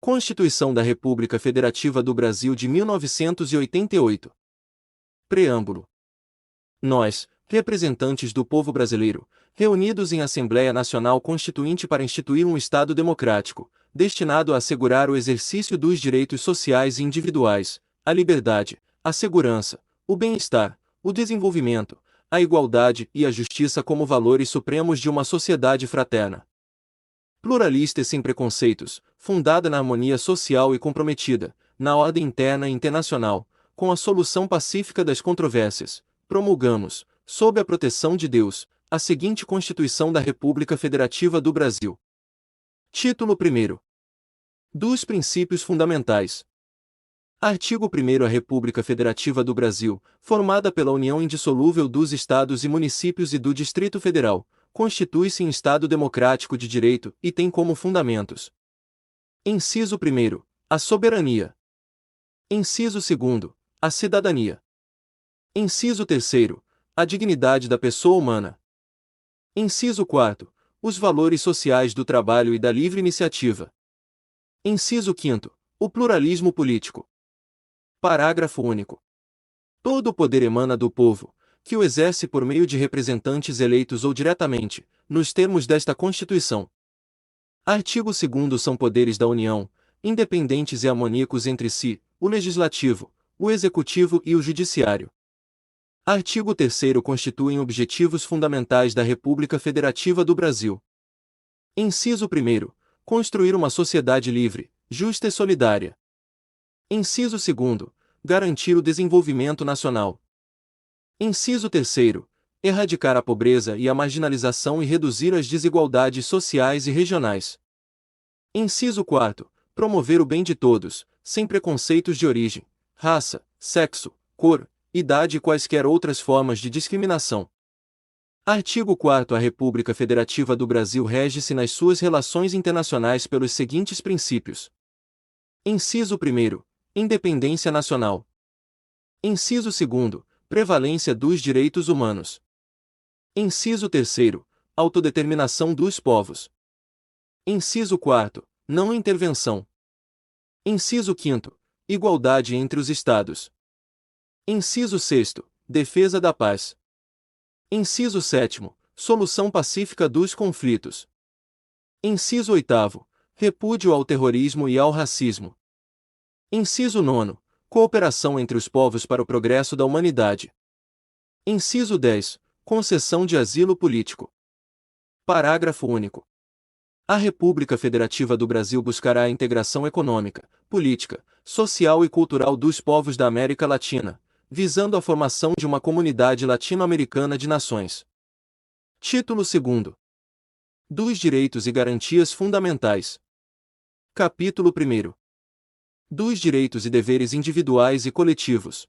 Constituição da República Federativa do Brasil de 1988. Preâmbulo. Nós, representantes do povo brasileiro, reunidos em Assembleia Nacional Constituinte para instituir um Estado democrático, destinado a assegurar o exercício dos direitos sociais e individuais, a liberdade, a segurança, o bem-estar, o desenvolvimento, a igualdade e a justiça como valores supremos de uma sociedade fraterna, pluralista e sem preconceitos, fundada na harmonia social e comprometida, na ordem interna e internacional, com a solução pacífica das controvérsias, promulgamos, sob a proteção de Deus, a seguinte Constituição da República Federativa do Brasil. Título 1. Dos Princípios Fundamentais. Artigo 1. A República Federativa do Brasil, formada pela união indissolúvel dos Estados e municípios e do Distrito Federal, constitui-se em Estado democrático de direito e tem como fundamentos: Inciso 1. A soberania. Inciso 2. A cidadania. Inciso 3. A dignidade da pessoa humana. Inciso 4. Os valores sociais do trabalho e da livre iniciativa. Inciso 5. O pluralismo político. Parágrafo único. Todo o poder emana do povo, que o exerce por meio de representantes eleitos ou diretamente, nos termos desta Constituição. Artigo 2. São poderes da União, independentes e harmônicos entre si, o Legislativo, o Executivo e o Judiciário. Artigo 3. Constituem objetivos fundamentais da República Federativa do Brasil. Inciso 1. Construir uma sociedade livre, justa e solidária. Inciso 2. Garantir o desenvolvimento nacional. Inciso 3. Erradicar a pobreza e a marginalização e reduzir as desigualdades sociais e regionais. Inciso 4. Promover o bem de todos, sem preconceitos de origem, raça, sexo, cor, idade e quaisquer outras formas de discriminação. Artigo 4. A República Federativa do Brasil rege-se nas suas relações internacionais pelos seguintes princípios. Inciso 1. Independência nacional. Inciso 2. Prevalência dos direitos humanos. Inciso 3. Autodeterminação dos povos. Inciso 4. Não intervenção. Inciso 5. Igualdade entre os Estados. Inciso 6. Defesa da paz. Inciso 7. Solução pacífica dos conflitos. Inciso 8. Repúdio ao terrorismo e ao racismo. Inciso 9. Cooperação entre os povos para o progresso da humanidade. Inciso 10. Concessão de asilo político. Parágrafo único. A República Federativa do Brasil buscará a integração econômica, política, social e cultural dos povos da América Latina, visando a formação de uma comunidade latino-americana de nações. Título 2. Dos Direitos e Garantias Fundamentais. Capítulo 1. Dos direitos e deveres individuais e coletivos.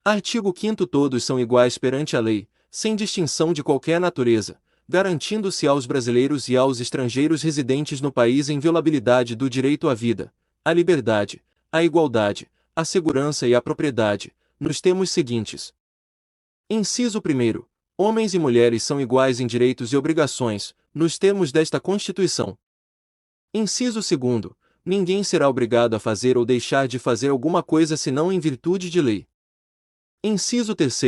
Artigo 5º. Todos são iguais perante a lei, sem distinção de qualquer natureza, garantindo-se aos brasileiros e aos estrangeiros residentes no país a inviolabilidade do direito à vida, à liberdade, à igualdade, à segurança e à propriedade, nos termos seguintes. Inciso 1. Homens e mulheres são iguais em direitos e obrigações, nos termos desta Constituição. Inciso 2. Ninguém será obrigado a fazer ou deixar de fazer alguma coisa senão em virtude de lei. Inciso 3.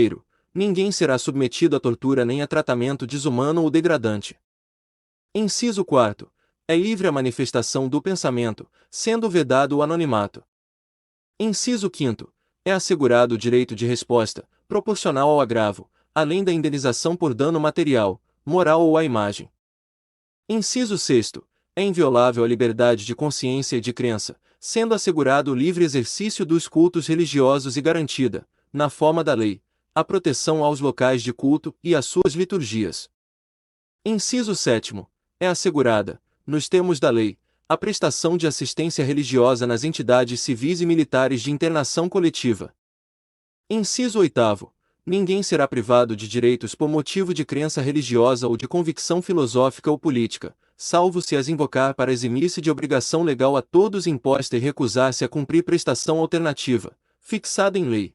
Ninguém será submetido a tortura nem a tratamento desumano ou degradante. Inciso 4. É livre a manifestação do pensamento, sendo vedado o anonimato. Inciso 5. É assegurado o direito de resposta, proporcional ao agravo, além da indenização por dano material, moral ou à imagem. Inciso 6. É inviolável a liberdade de consciência e de crença, sendo assegurado o livre exercício dos cultos religiosos e garantida, na forma da lei, a proteção aos locais de culto e às suas liturgias. Inciso 7. É assegurada, nos termos da lei, a prestação de assistência religiosa nas entidades civis e militares de internação coletiva. Inciso 8. Ninguém será privado de direitos por motivo de crença religiosa ou de convicção filosófica ou política, salvo se as invocar para eximir-se de obrigação legal a todos imposta e recusar-se a cumprir prestação alternativa, fixada em lei.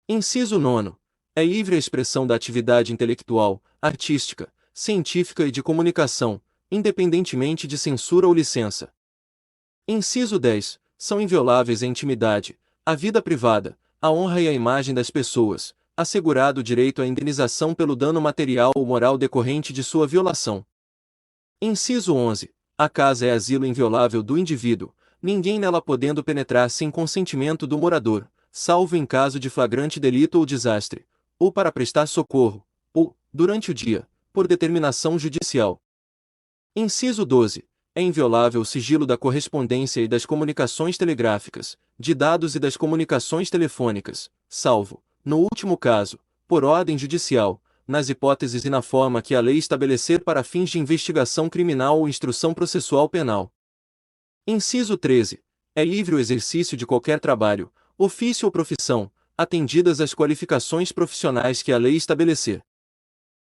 Inciso 9. É livre a expressão da atividade intelectual, artística, científica e de comunicação, independentemente de censura ou licença. Inciso 10. São invioláveis a intimidade, a vida privada, a honra e a imagem das pessoas, assegurado o direito à indenização pelo dano material ou moral decorrente de sua violação. Inciso 11. A casa é asilo inviolável do indivíduo, ninguém nela podendo penetrar sem consentimento do morador, salvo em caso de flagrante delito ou desastre, ou para prestar socorro, ou, durante o dia, por determinação judicial. Inciso 12. É inviolável o sigilo da correspondência e das comunicações telegráficas, de dados e das comunicações telefônicas, salvo, no último caso, por ordem judicial, nas hipóteses e na forma que a lei estabelecer para fins de investigação criminal ou instrução processual penal. Inciso 13. É livre o exercício de qualquer trabalho, ofício ou profissão, atendidas as qualificações profissionais que a lei estabelecer.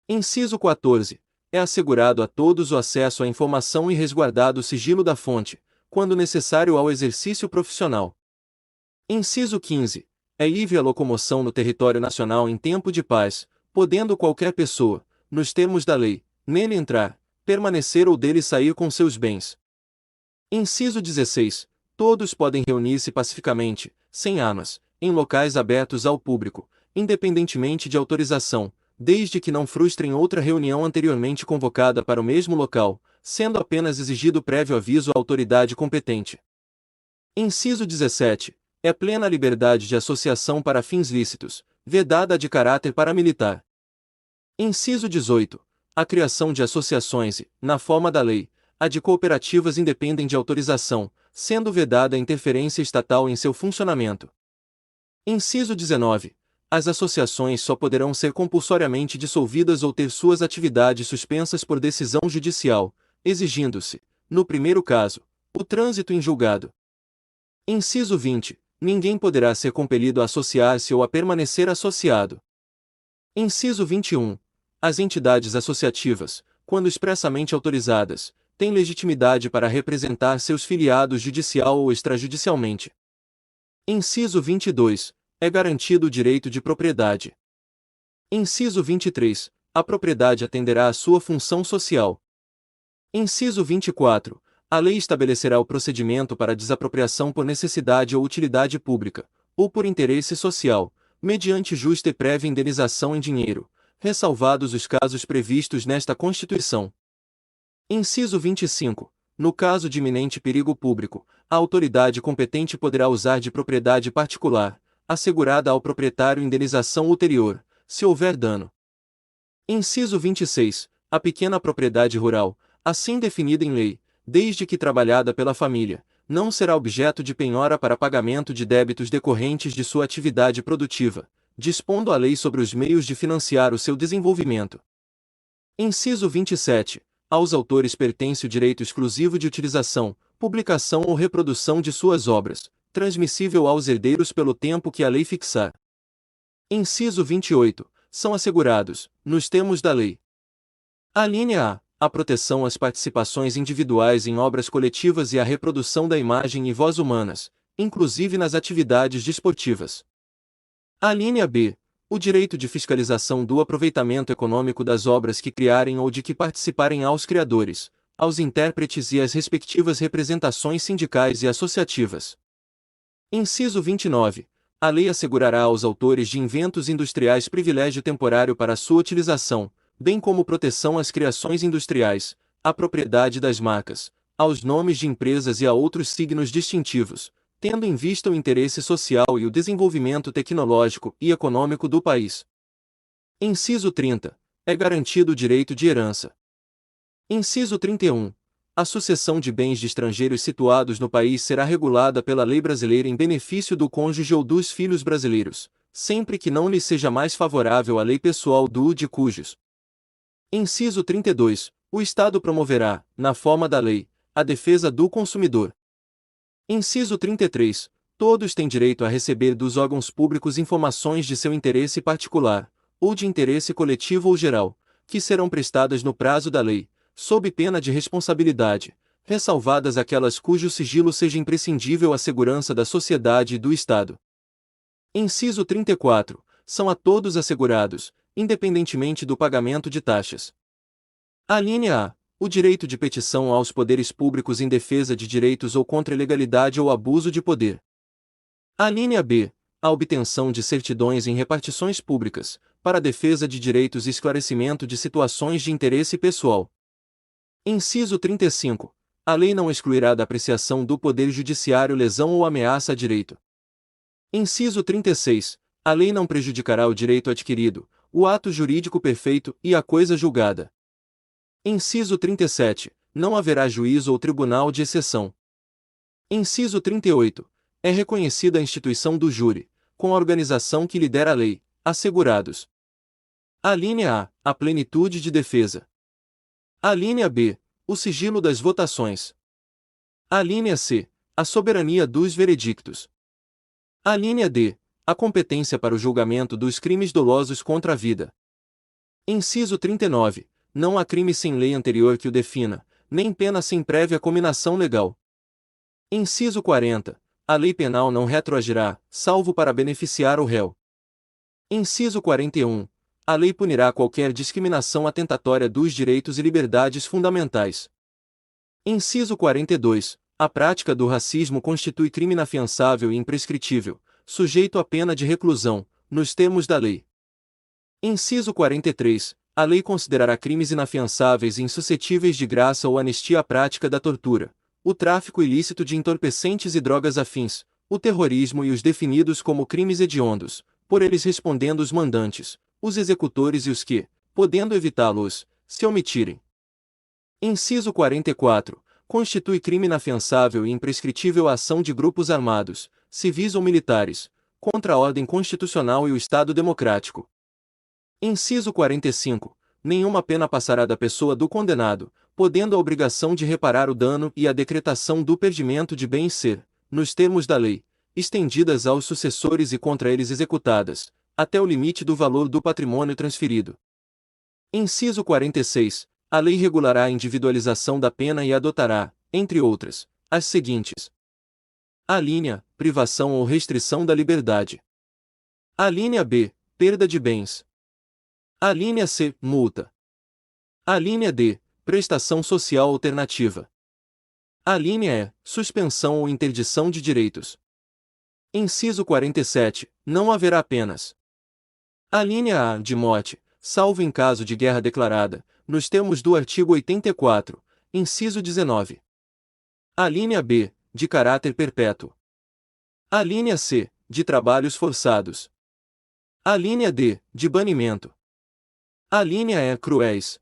Inciso 14. É assegurado a todos o acesso à informação e resguardado o sigilo da fonte, quando necessário ao exercício profissional. Inciso 15. É livre a locomoção no território nacional em tempo de paz, podendo qualquer pessoa, nos termos da lei, nele entrar, permanecer ou dele sair com seus bens. Inciso 16. Todos podem reunir-se pacificamente, sem armas, em locais abertos ao público, independentemente de autorização, desde que não frustrem outra reunião anteriormente convocada para o mesmo local, sendo apenas exigido prévio aviso à autoridade competente. Inciso 17. É plena a liberdade de associação para fins lícitos, vedada a de caráter paramilitar. Inciso 18. A criação de associações e, na forma da lei, a de cooperativas independem de autorização, sendo vedada a interferência estatal em seu funcionamento. Inciso 19. As associações só poderão ser compulsoriamente dissolvidas ou ter suas atividades suspensas por decisão judicial, exigindo-se, no primeiro caso, o trânsito em julgado. Inciso 20. Ninguém poderá ser compelido a associar-se ou a permanecer associado. Inciso 21. As entidades associativas, quando expressamente autorizadas, têm legitimidade para representar seus filiados judicial ou extrajudicialmente. Inciso 22. É garantido o direito de propriedade. Inciso 23. A propriedade atenderá à sua função social. Inciso 24. A lei estabelecerá o procedimento para desapropriação por necessidade ou utilidade pública, ou por interesse social, mediante justa e prévia indenização em dinheiro, ressalvados os casos previstos nesta Constituição. Inciso 25. No caso de iminente perigo público, a autoridade competente poderá usar de propriedade particular, assegurada ao proprietário indenização ulterior, se houver dano. Inciso 26. A pequena propriedade rural, assim definida em lei, desde que trabalhada pela família, não será objeto de penhora para pagamento de débitos decorrentes de sua atividade produtiva, dispondo a lei sobre os meios de financiar o seu desenvolvimento. Inciso 27. Aos autores pertence o direito exclusivo de utilização, publicação ou reprodução de suas obras, transmissível aos herdeiros pelo tempo que a lei fixar. Inciso 28. São assegurados, nos termos da lei. Alínea A. A proteção às participações individuais em obras coletivas e a reprodução da imagem e voz humanas, inclusive nas atividades desportivas. Alínea B. O direito de fiscalização do aproveitamento econômico das obras que criarem ou de que participarem aos criadores, aos intérpretes e às respectivas representações sindicais e associativas. Inciso 29. A lei assegurará aos autores de inventos industriais privilégio temporário para sua utilização, bem como proteção às criações industriais, à propriedade das marcas, aos nomes de empresas e a outros signos distintivos, tendo em vista o interesse social e o desenvolvimento tecnológico e econômico do país. Inciso 30. É garantido o direito de herança. Inciso 31. A sucessão de bens de estrangeiros situados no país será regulada pela lei brasileira em benefício do cônjuge ou dos filhos brasileiros, sempre que não lhe seja mais favorável a lei pessoal do de cujos. Inciso 32. O Estado promoverá, na forma da lei, a defesa do consumidor. Inciso 33. Todos têm direito a receber dos órgãos públicos informações de seu interesse particular, ou de interesse coletivo ou geral, que serão prestadas no prazo da lei, sob pena de responsabilidade, ressalvadas aquelas cujo sigilo seja imprescindível à segurança da sociedade e do Estado. Inciso 34. São a todos assegurados, independentemente do pagamento de taxas. Alínea A. O direito de petição aos poderes públicos em defesa de direitos ou contra a ilegalidade ou abuso de poder. A linha B. A obtenção de certidões em repartições públicas, para a defesa de direitos e esclarecimento de situações de interesse pessoal. Inciso 35. A lei não excluirá da apreciação do Poder Judiciário lesão ou ameaça a direito. Inciso 36. A lei não prejudicará o direito adquirido, o ato jurídico perfeito e a coisa julgada. Inciso 37. Não haverá juízo ou tribunal de exceção. Inciso 38. É reconhecida a instituição do júri, com a organização que lhe der a lei, assegurados. A linha A. A plenitude de defesa. A linha B. O sigilo das votações. A linha C. A soberania dos veredictos. A linha D. A competência para o julgamento dos crimes dolosos contra a vida. Inciso 39. Não há crime sem lei anterior que o defina, nem pena sem prévia cominação legal. Inciso 40. A lei penal não retroagirá, salvo para beneficiar o réu. Inciso 41. A lei punirá qualquer discriminação atentatória dos direitos e liberdades fundamentais. Inciso 42. A prática do racismo constitui crime inafiançável e imprescritível, sujeito à pena de reclusão, nos termos da lei. Inciso 43. A lei considerará crimes inafiançáveis e insuscetíveis de graça ou anistia a prática da tortura, o tráfico ilícito de entorpecentes e drogas afins, o terrorismo e os definidos como crimes hediondos, por eles respondendo os mandantes, os executores e os que, podendo evitá-los, se omitirem. Inciso 44. Constitui crime inafiançável e imprescritível a ação de grupos armados, civis ou militares, contra a ordem constitucional e o Estado democrático. Inciso 45. Nenhuma pena passará da pessoa do condenado, podendo a obrigação de reparar o dano e a decretação do perdimento de bens ser, nos termos da lei, estendidas aos sucessores e contra eles executadas, até o limite do valor do patrimônio transferido. Inciso 46. A lei regulará a individualização da pena e adotará, entre outras, as seguintes. A linha, privação ou restrição da liberdade. A linha B, perda de bens. A linha C, multa. A linha D, prestação social alternativa. A linha E, suspensão ou interdição de direitos. Inciso 47. Não haverá penas. A linha A, de morte, salvo em caso de guerra declarada, nos termos do artigo 84, inciso 19. A linha B, de caráter perpétuo. A linha C, de trabalhos forçados. A linha D, de banimento. A linha E, cruéis.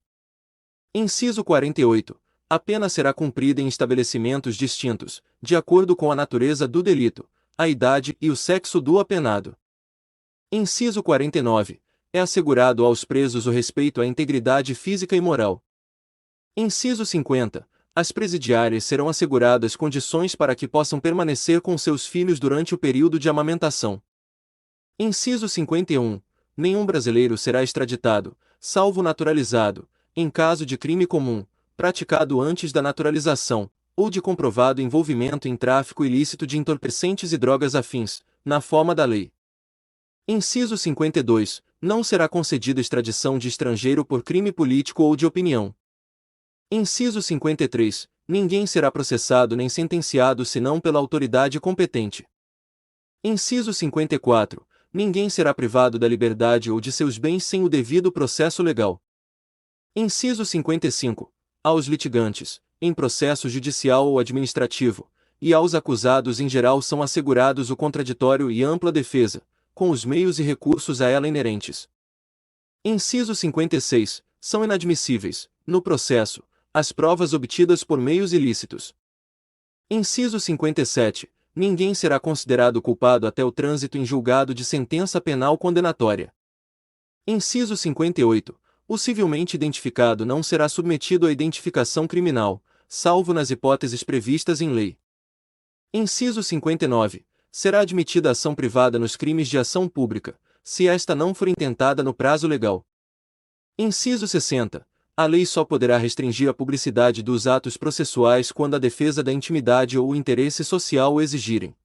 Inciso 48. A pena será cumprida em estabelecimentos distintos, de acordo com a natureza do delito, a idade e o sexo do apenado. Inciso 49. É assegurado aos presos o respeito à integridade física e moral. Inciso 50. As presidiárias serão asseguradas condições para que possam permanecer com seus filhos durante o período de amamentação. Inciso 51. Nenhum brasileiro será extraditado, salvo naturalizado, em caso de crime comum, praticado antes da naturalização, ou de comprovado envolvimento em tráfico ilícito de entorpecentes e drogas afins, na forma da lei. Inciso 52. Não será concedida extradição de estrangeiro por crime político ou de opinião. Inciso 53. Ninguém será processado nem sentenciado senão pela autoridade competente. Inciso 54. Ninguém será privado da liberdade ou de seus bens sem o devido processo legal. Inciso 55. Aos litigantes, em processo judicial ou administrativo, e aos acusados em geral são assegurados o contraditório e ampla defesa, com os meios e recursos a ela inerentes. Inciso 56. São inadmissíveis, no processo, as provas obtidas por meios ilícitos. Inciso 57. Ninguém será considerado culpado até o trânsito em julgado de sentença penal condenatória. Inciso 58. O civilmente identificado não será submetido à identificação criminal, salvo nas hipóteses previstas em lei. Inciso 59. Será admitida ação privada nos crimes de ação pública, se esta não for intentada no prazo legal. Inciso 60. A lei só poderá restringir a publicidade dos atos processuais quando a defesa da intimidade ou o interesse social o exigirem.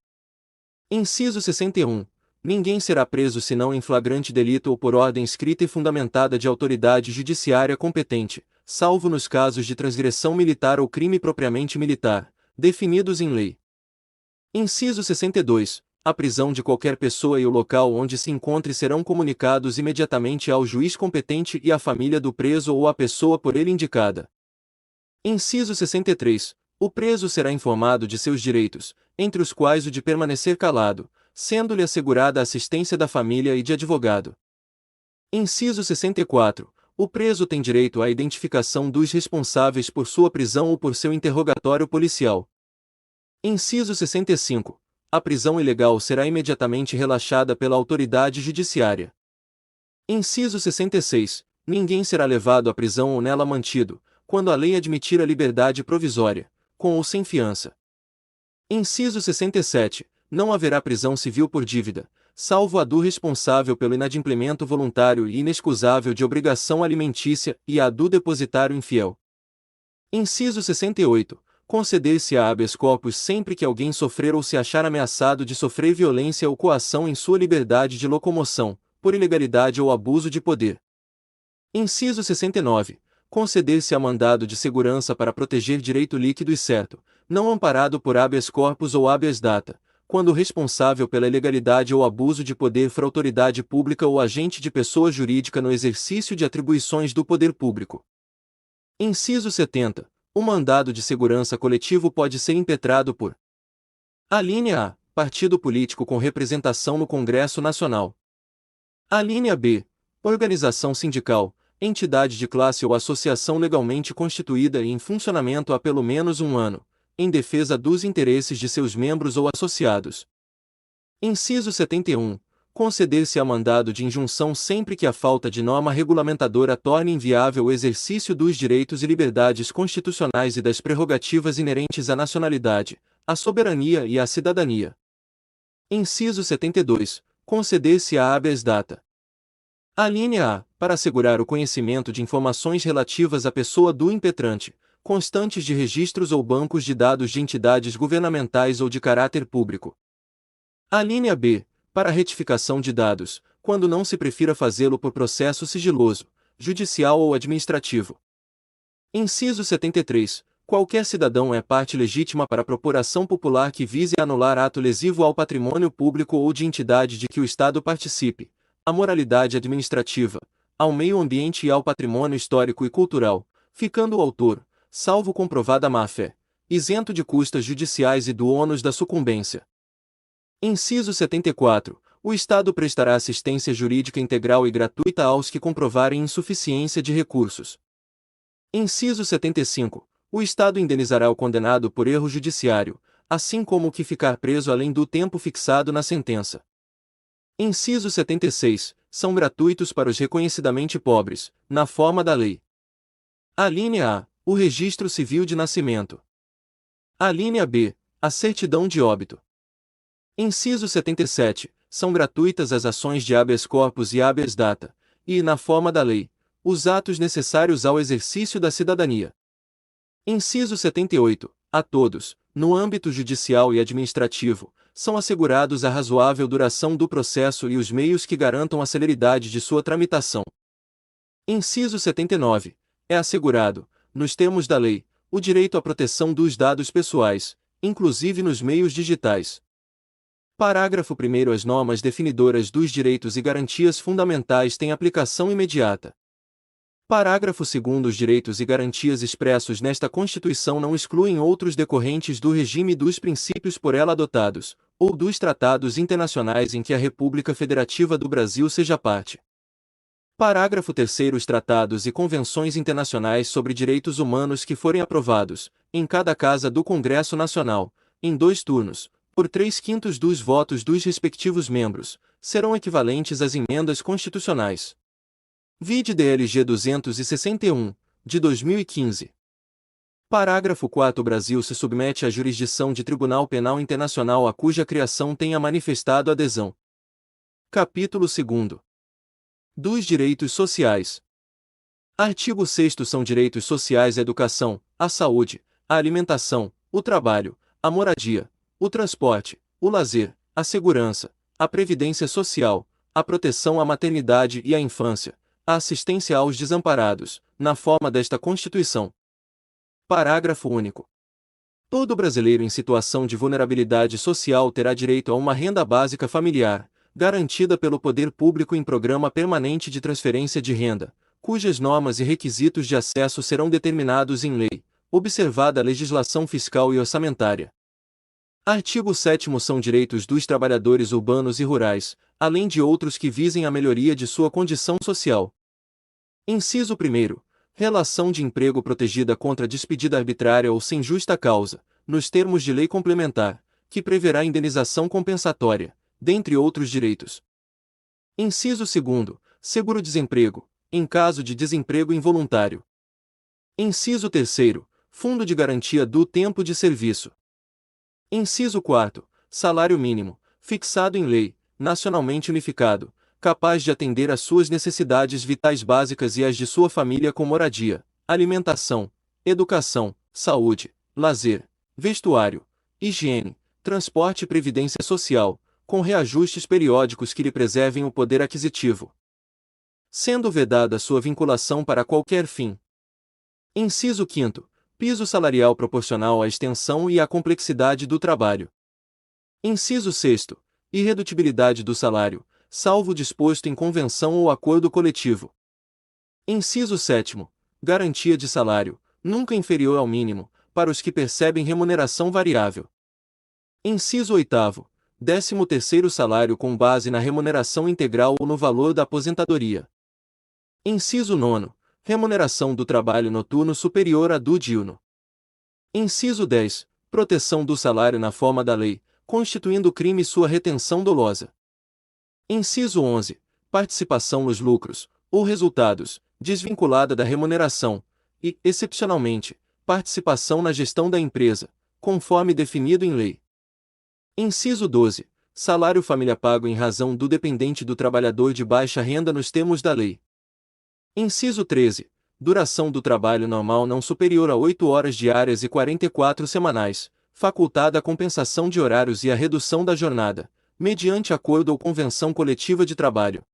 Inciso 61. Ninguém será preso senão em flagrante delito ou por ordem escrita e fundamentada de autoridade judiciária competente, salvo nos casos de transgressão militar ou crime propriamente militar, definidos em lei. Inciso 62. A prisão de qualquer pessoa e o local onde se encontre serão comunicados imediatamente ao juiz competente e à família do preso ou à pessoa por ele indicada. Inciso 63. O preso será informado de seus direitos, entre os quais o de permanecer calado, sendo-lhe assegurada a assistência da família e de advogado. Inciso 64. O preso tem direito à identificação dos responsáveis por sua prisão ou por seu interrogatório policial. Inciso 65. A prisão ilegal será imediatamente relaxada pela autoridade judiciária. Inciso 66. Ninguém será levado à prisão ou nela mantido, quando a lei admitir a liberdade provisória, com ou sem fiança. Inciso 67. Não haverá prisão civil por dívida, salvo a do responsável pelo inadimplemento voluntário e inexcusável de obrigação alimentícia e a do depositário infiel. Inciso 68. Conceder-se-á habeas corpus sempre que alguém sofrer ou se achar ameaçado de sofrer violência ou coação em sua liberdade de locomoção, por ilegalidade ou abuso de poder. Inciso 69. Conceder-se-á mandado de segurança para proteger direito líquido e certo, não amparado por habeas corpus ou habeas data, quando o responsável pela ilegalidade ou abuso de poder for autoridade pública ou agente de pessoa jurídica no exercício de atribuições do poder público. Inciso 70. O mandado de segurança coletivo pode ser impetrado por: alínea A. Partido político com representação no Congresso Nacional. Alínea B. Organização sindical, entidade de classe ou associação legalmente constituída e em funcionamento há pelo menos um ano, em defesa dos interesses de seus membros ou associados. Inciso 71. Conceder-se-á mandado de injunção sempre que a falta de norma regulamentadora torne inviável o exercício dos direitos e liberdades constitucionais e das prerrogativas inerentes à nacionalidade, à soberania e à cidadania. Inciso 72. Conceder-se-á habeas data. Alínea A. Para assegurar o conhecimento de informações relativas à pessoa do impetrante, constantes de registros ou bancos de dados de entidades governamentais ou de caráter público. Alínea B. Para retificação de dados, quando não se prefira fazê-lo por processo sigiloso, judicial ou administrativo. Inciso 73. Qualquer cidadão é parte legítima para propor ação popular que vise anular ato lesivo ao patrimônio público ou de entidade de que o Estado participe, à moralidade administrativa, ao meio ambiente e ao patrimônio histórico e cultural, ficando o autor, salvo comprovada má-fé, isento de custas judiciais e do ônus da sucumbência. Inciso 74. O Estado prestará assistência jurídica integral e gratuita aos que comprovarem insuficiência de recursos. Inciso 75. O Estado indenizará o condenado por erro judiciário, assim como o que ficar preso além do tempo fixado na sentença. Inciso 76. São gratuitos para os reconhecidamente pobres, na forma da lei. Alínea A. O registro civil de nascimento. Alínea B. A certidão de óbito. Inciso 77. São gratuitas as ações de habeas corpus e habeas data, e, na forma da lei, os atos necessários ao exercício da cidadania. Inciso 78. A todos, no âmbito judicial e administrativo, são assegurados a razoável duração do processo e os meios que garantam a celeridade de sua tramitação. Inciso 79. É assegurado, nos termos da lei, o direito à proteção dos dados pessoais, inclusive nos meios digitais. Parágrafo 1º. As normas definidoras dos direitos e garantias fundamentais têm aplicação imediata. Parágrafo 2º. Os direitos e garantias expressos nesta Constituição não excluem outros decorrentes do regime dos princípios por ela adotados, ou dos tratados internacionais em que a República Federativa do Brasil seja parte. Parágrafo 3º. Os tratados e convenções internacionais sobre direitos humanos que forem aprovados, em cada casa do Congresso Nacional, em 2 turnos, por 3/5 dos votos dos respectivos membros, serão equivalentes às emendas constitucionais. Vide DLG 261, de 2015. Parágrafo 4º. O Brasil se submete à jurisdição de Tribunal Penal Internacional a cuja criação tenha manifestado adesão. Capítulo 2º. Dos direitos sociais. Artigo 6º. São direitos sociais a educação, a saúde, a alimentação, o trabalho, a moradia, o transporte, o lazer, a segurança, a previdência social, a proteção à maternidade e à infância, a assistência aos desamparados, na forma desta Constituição. Parágrafo único. Todo brasileiro em situação de vulnerabilidade social terá direito a uma renda básica familiar, garantida pelo poder público em programa permanente de transferência de renda, cujas normas e requisitos de acesso serão determinados em lei, observada a legislação fiscal e orçamentária. Artigo 7º. São direitos dos trabalhadores urbanos e rurais, além de outros que visem a melhoria de sua condição social. Inciso 1º. Relação de emprego protegida contra despedida arbitrária ou sem justa causa, nos termos de lei complementar, que preverá indenização compensatória, dentre outros direitos. Inciso 2º. Seguro-desemprego, em caso de desemprego involuntário. Inciso 3º. Fundo de garantia do tempo de serviço. Inciso 4º. Salário mínimo, fixado em lei, nacionalmente unificado, capaz de atender às suas necessidades vitais básicas e às de sua família com moradia, alimentação, educação, saúde, lazer, vestuário, higiene, transporte e previdência social, com reajustes periódicos que lhe preservem o poder aquisitivo. Sendo vedada sua vinculação para qualquer fim. Inciso 5º. Piso salarial proporcional à extensão e à complexidade do trabalho. Inciso 6º. Irredutibilidade do salário, salvo o disposto em convenção ou acordo coletivo. Inciso 7º. Garantia de salário, nunca inferior ao mínimo, para os que percebem remuneração variável. Inciso 8º. 13º salário com base na remuneração integral ou no valor da aposentadoria. Inciso 9º. Remuneração do trabalho noturno superior à do diurno. Inciso 10. Proteção do salário na forma da lei, constituindo crime sua retenção dolosa. Inciso 11. Participação nos lucros, ou resultados, desvinculada da remuneração, e, excepcionalmente, participação na gestão da empresa, conforme definido em lei. Inciso 12. Salário família pago em razão do dependente do trabalhador de baixa renda nos termos da lei. Inciso 13. Duração do trabalho normal não superior a 8 horas diárias e 44 semanais, facultada a compensação de horários e a redução da jornada, mediante acordo ou convenção coletiva de trabalho.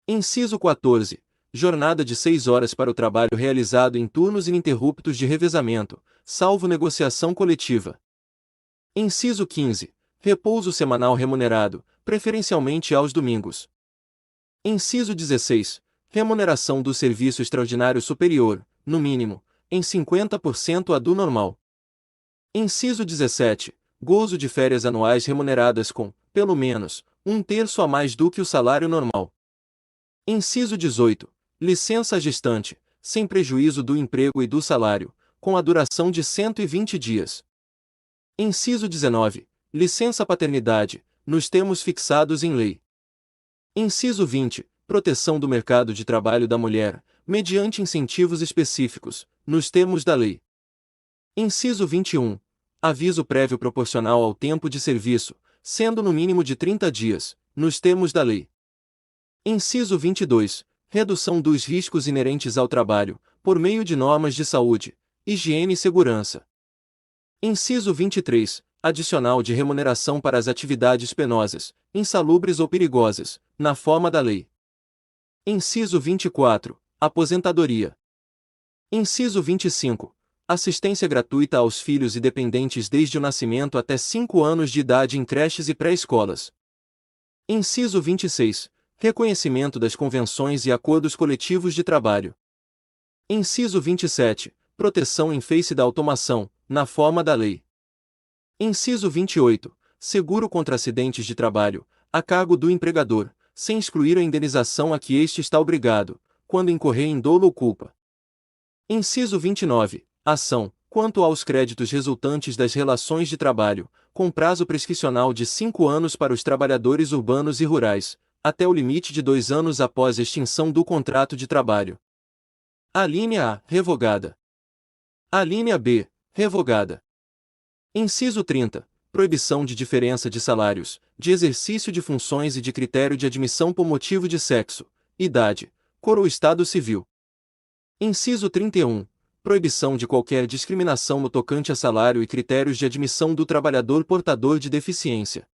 Inciso 14. Jornada de 6 horas para o trabalho realizado em turnos ininterruptos de revezamento, salvo negociação coletiva. Inciso 15. Repouso semanal remunerado, preferencialmente aos domingos. Inciso 16. Remuneração do serviço extraordinário superior, no mínimo, em 50% à do normal. Inciso 17. Gozo de férias anuais remuneradas com, pelo menos, 1/3 a mais do que o salário normal. Inciso 18. Licença gestante, sem prejuízo do emprego e do salário, com a duração de 120 dias. Inciso 19. Licença paternidade, nos termos fixados em lei. Inciso 20. Proteção do mercado de trabalho da mulher, mediante incentivos específicos, nos termos da lei. Inciso 21. Aviso prévio proporcional ao tempo de serviço, sendo no mínimo de 30 dias, nos termos da lei. Inciso 22. Redução dos riscos inerentes ao trabalho, por meio de normas de saúde, higiene e segurança. Inciso 23. Adicional de remuneração para as atividades penosas, insalubres ou perigosas, na forma da lei. Inciso 24. Aposentadoria. Inciso 25. Assistência gratuita aos filhos e dependentes desde o nascimento até 5 anos de idade em creches e pré-escolas. Inciso 26. Reconhecimento das convenções e acordos coletivos de trabalho. Inciso 27. Proteção em face da automação, na forma da lei. Inciso 28. Seguro contra acidentes de trabalho, a cargo do empregador, sem excluir a indenização a que este está obrigado, quando incorrer em dolo ou culpa. Inciso 29. Ação, quanto aos créditos resultantes das relações de trabalho, com prazo prescricional de 5 anos para os trabalhadores urbanos e rurais, até o limite de 2 anos após a extinção do contrato de trabalho. Alínea A. Revogada. Alínea B. Revogada. Inciso 30. Proibição de diferença de salários, de exercício de funções e de critério de admissão por motivo de sexo, idade, cor ou estado civil. Inciso 31. Proibição de qualquer discriminação no tocante a salário e critérios de admissão do trabalhador portador de deficiência.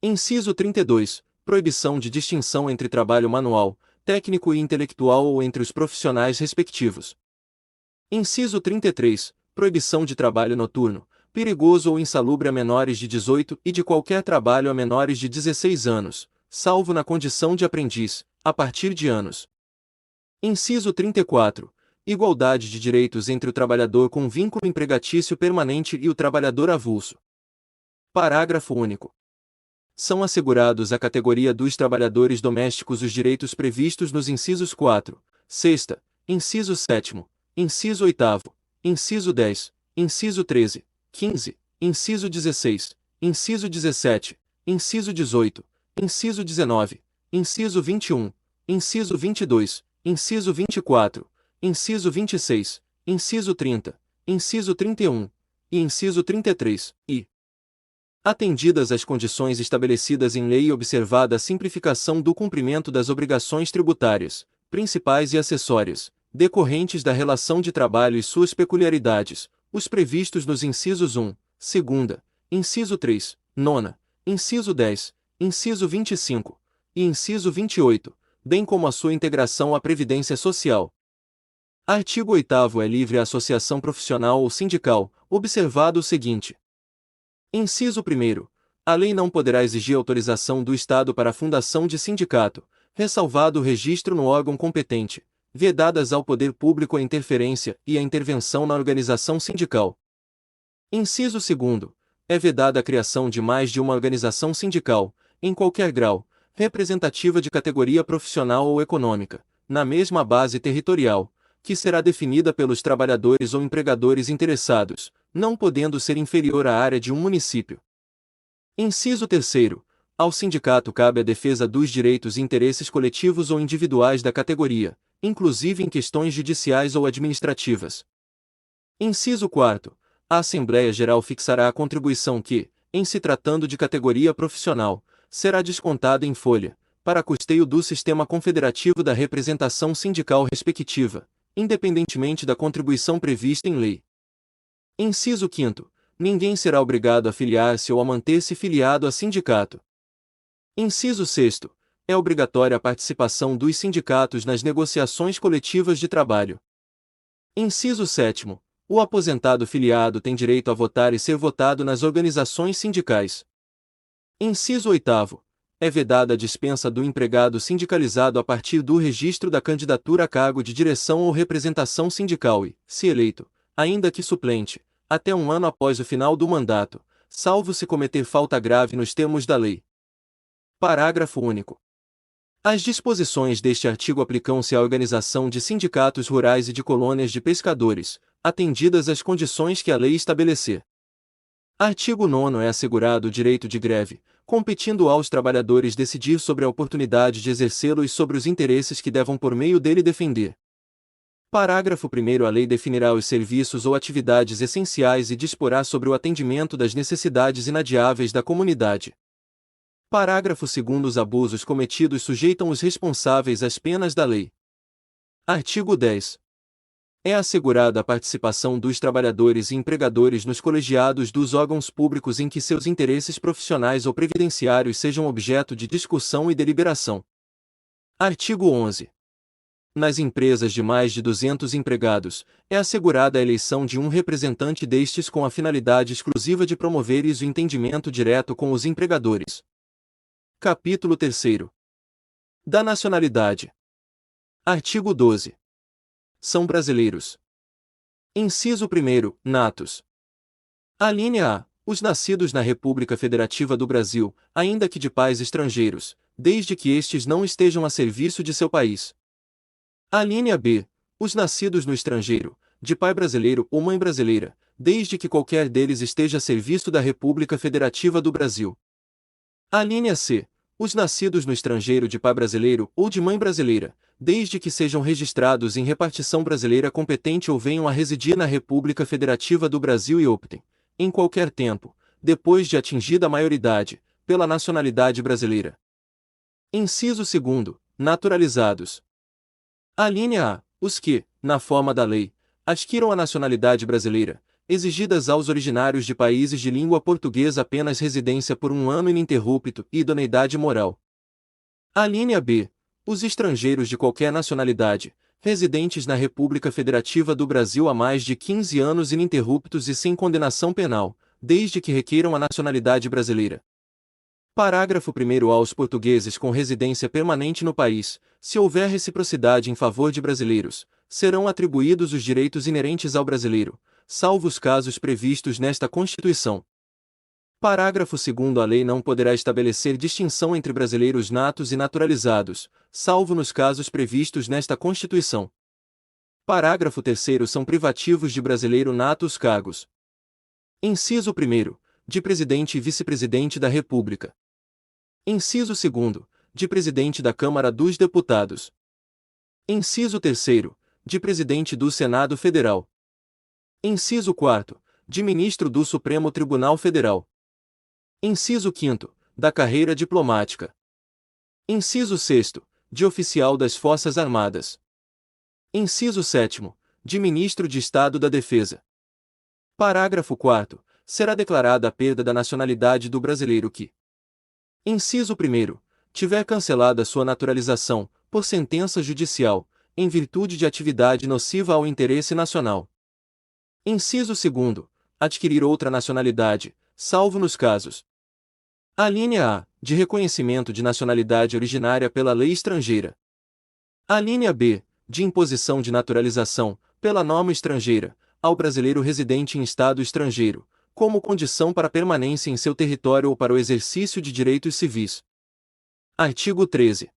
Inciso 32. Proibição de distinção entre trabalho manual, técnico e intelectual ou entre os profissionais respectivos. Inciso 33. Proibição de trabalho noturno, perigoso ou insalubre a menores de 18 e de qualquer trabalho a menores de 16 anos, salvo na condição de aprendiz, a partir de anos. Inciso 34. Igualdade de direitos entre o trabalhador com vínculo empregatício permanente e o trabalhador avulso. Parágrafo único. São assegurados à categoria dos trabalhadores domésticos os direitos previstos nos incisos 4, 6, inciso 7º, inciso 8º, inciso 10, inciso 13, 15, inciso 16, inciso 17, inciso 18, inciso 19, inciso 21, inciso 22, inciso 24, inciso 26, inciso 30, inciso 31 e inciso 33, e atendidas as condições estabelecidas em lei e observada a simplificação do cumprimento das obrigações tributárias, principais e acessórias, decorrentes da relação de trabalho e suas peculiaridades, os previstos nos incisos 1, 2, inciso 3, 9, inciso 10, inciso 25 e inciso 28, bem como a sua integração à Previdência Social. Artigo 8º. É livre a associação profissional ou sindical, observado o seguinte. Inciso 1º. A lei não poderá exigir autorização do Estado para a fundação de sindicato, ressalvado o registro no órgão competente, vedadas ao poder público a interferência e a intervenção na organização sindical. Inciso 2º. É vedada a criação de mais de uma organização sindical, em qualquer grau, representativa de categoria profissional ou econômica, na mesma base territorial, que será definida pelos trabalhadores ou empregadores interessados, não podendo ser inferior à área de um município. Inciso 3º. Ao sindicato cabe a defesa dos direitos e interesses coletivos ou individuais da categoria, inclusive em questões judiciais ou administrativas. Inciso 4º. A Assembleia Geral fixará a contribuição que, em se tratando de categoria profissional, será descontada em folha, para custeio do sistema confederativo da representação sindical respectiva, independentemente da contribuição prevista em lei. Inciso 5º. Ninguém será obrigado a filiar-se ou a manter-se filiado a sindicato. Inciso 6º. É obrigatória a participação dos sindicatos nas negociações coletivas de trabalho. Inciso 7º. O aposentado filiado tem direito a votar e ser votado nas organizações sindicais. Inciso 8º. É vedada a dispensa do empregado sindicalizado a partir do registro da candidatura a cargo de direção ou representação sindical e, se eleito, ainda que suplente, até um ano após o final do mandato, salvo se cometer falta grave nos termos da lei. Parágrafo único. As disposições deste artigo aplicam-se à organização de sindicatos rurais e de colônias de pescadores, atendidas as condições que a lei estabelecer. Artigo 9º. É assegurado o direito de greve, competindo aos trabalhadores decidir sobre a oportunidade de exercê-lo e sobre os interesses que devam por meio dele defender. Parágrafo 1º. A lei definirá os serviços ou atividades essenciais e disporá sobre o atendimento das necessidades inadiáveis da comunidade. Parágrafo 2º. Os abusos cometidos sujeitam os responsáveis às penas da lei. Artigo 10. É assegurada a participação dos trabalhadores e empregadores nos colegiados dos órgãos públicos em que seus interesses profissionais ou previdenciários sejam objeto de discussão e deliberação. Artigo 11. Nas empresas de mais de 200 empregados, é assegurada a eleição de um representante destes com a finalidade exclusiva de promover o entendimento direto com os empregadores. Capítulo 3º. Da nacionalidade. Artigo 12. São brasileiros. Inciso 1º. Natos. Alínea A. Os nascidos na República Federativa do Brasil, ainda que de pais estrangeiros, desde que estes não estejam a serviço de seu país. Alínea B. Os nascidos no estrangeiro, de pai brasileiro ou mãe brasileira, desde que qualquer deles esteja a serviço da República Federativa do Brasil. Alínea C. Os nascidos no estrangeiro de pai brasileiro ou de mãe brasileira, desde que sejam registrados em repartição brasileira competente ou venham a residir na República Federativa do Brasil e optem, em qualquer tempo, depois de atingida a maioridade, pela nacionalidade brasileira. Inciso 2º. Naturalizados. Alínea A. Os que, na forma da lei, adquiram a nacionalidade brasileira, exigidas aos originários de países de língua portuguesa apenas residência por um ano ininterrupto e idoneidade moral. Alínea B. Os estrangeiros de qualquer nacionalidade, residentes na República Federativa do Brasil há mais de 15 anos ininterruptos e sem condenação penal, desde que requeiram a nacionalidade brasileira. Parágrafo 1º. Aos portugueses com residência permanente no país, se houver reciprocidade em favor de brasileiros, serão atribuídos os direitos inerentes ao brasileiro, salvo os casos previstos nesta Constituição. Parágrafo 2º. A lei não poderá estabelecer distinção entre brasileiros natos e naturalizados, salvo nos casos previstos nesta Constituição. Parágrafo 3º. São privativos de brasileiro nato os cargos. Inciso 1º. De Presidente e Vice-Presidente da República. Inciso 2º. De Presidente da Câmara dos Deputados. Inciso 3º. De Presidente do Senado Federal. Inciso 4º. De Ministro do Supremo Tribunal Federal. Inciso 5º. Da carreira diplomática. Inciso 6º. De Oficial das Forças Armadas. Inciso 7º. De Ministro de Estado da Defesa. Parágrafo 4º. Será declarada a perda da nacionalidade do brasileiro que: Inciso 1º. Tiver cancelada sua naturalização, por sentença judicial, em virtude de atividade nociva ao interesse nacional. Inciso 2º. Adquirir outra nacionalidade, salvo nos casos: Alínea A. De reconhecimento de nacionalidade originária pela lei estrangeira. Alínea B. De imposição de naturalização, pela norma estrangeira, ao brasileiro residente em estado estrangeiro, como condição para permanência em seu território ou para o exercício de direitos civis. Artigo 13.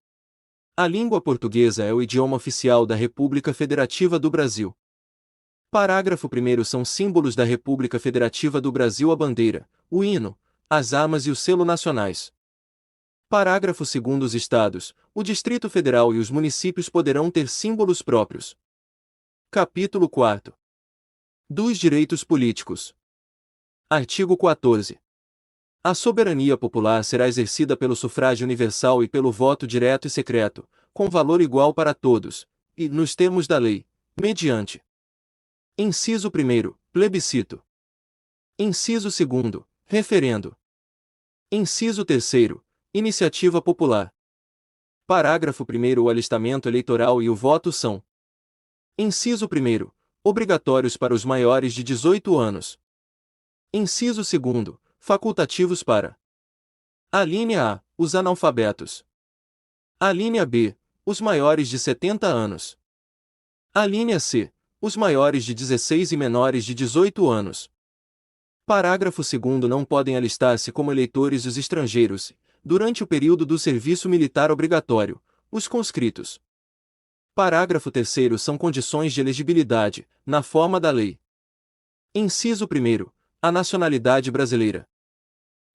A língua portuguesa é o idioma oficial da República Federativa do Brasil. Parágrafo 1º. São símbolos da República Federativa do Brasil a bandeira, o hino, as armas e o selo nacionais. Parágrafo 2º. Os estados, o Distrito Federal e os municípios poderão ter símbolos próprios. Capítulo 4. Dos direitos políticos. Artigo 14. A soberania popular será exercida pelo sufrágio universal e pelo voto direto e secreto, com valor igual para todos, e, nos termos da lei, mediante: Inciso 1º. Plebiscito. Inciso 2º. Referendo. Inciso 3º. Iniciativa popular. Parágrafo 1º. O alistamento eleitoral e o voto são: Inciso 1º. Obrigatórios para os maiores de 18 anos. Inciso 2º. Facultativos para: Alínea A. Os analfabetos. Alínea B. Os maiores de 70 anos. Alínea C. Os maiores de 16 e menores de 18 anos. Parágrafo 2º. Não podem alistar-se como eleitores os estrangeiros, durante o período do serviço militar obrigatório, os conscritos. Parágrafo 3º. São condições de elegibilidade, na forma da lei: Inciso 1º. A nacionalidade brasileira.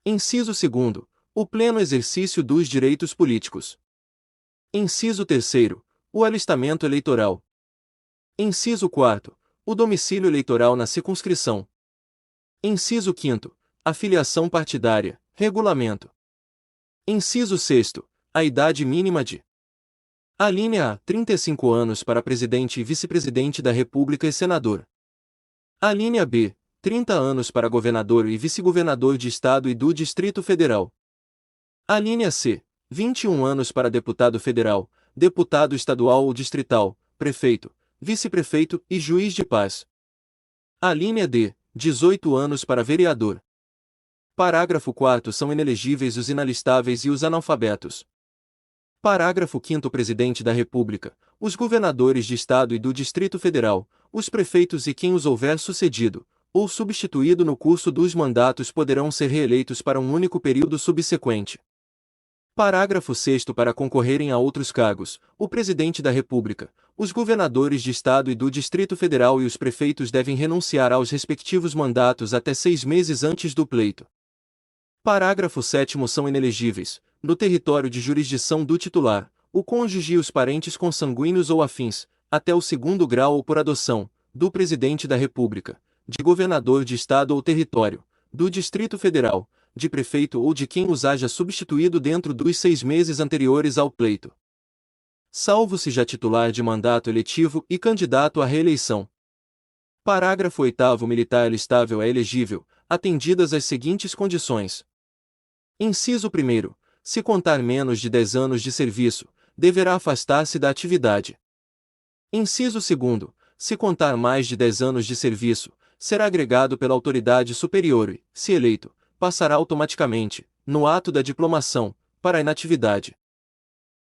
Inciso 2º. O pleno exercício dos direitos políticos. Inciso 3º. O alistamento eleitoral. Inciso 4º. O domicílio eleitoral na circunscrição. Inciso 5º. A filiação partidária, regulamento. Inciso 6º. A idade mínima de: Alínea A. 35 anos para presidente e vice-presidente da República e senador. Alínea B. 30 anos para governador e vice-governador de Estado e do Distrito Federal. Alínea C. 21 anos para deputado federal, deputado estadual ou distrital, prefeito, vice-prefeito e juiz de paz. Alínea D. 18 anos para vereador. Parágrafo 4º. São inelegíveis os inalistáveis e os analfabetos. Parágrafo 5º. O Presidente da República, os governadores de Estado e do Distrito Federal, os prefeitos e quem os houver sucedido, ou substituído no curso dos mandatos poderão ser reeleitos para um único período subsequente. Parágrafo 6º. Para concorrerem a outros cargos, o Presidente da República, os governadores de Estado e do Distrito Federal e os prefeitos devem renunciar aos respectivos mandatos até 6 meses antes do pleito. Parágrafo 7º. São inelegíveis, no território de jurisdição do titular, o cônjuge e os parentes consanguíneos ou afins, até o 2º grau ou por adoção, do Presidente da República, de governador de Estado ou território, do Distrito Federal, de prefeito ou de quem os haja substituído dentro dos 6 meses anteriores ao pleito, salvo se já titular de mandato eletivo e candidato à reeleição. Parágrafo 8º. Militar alistável é elegível, atendidas as seguintes condições: Inciso 1º. Se contar menos de 10 anos de serviço, deverá afastar-se da atividade. Inciso 2º. Se contar mais de 10 anos de serviço, será agregado pela autoridade superior e, se eleito, passará automaticamente, no ato da diplomação, para a inatividade.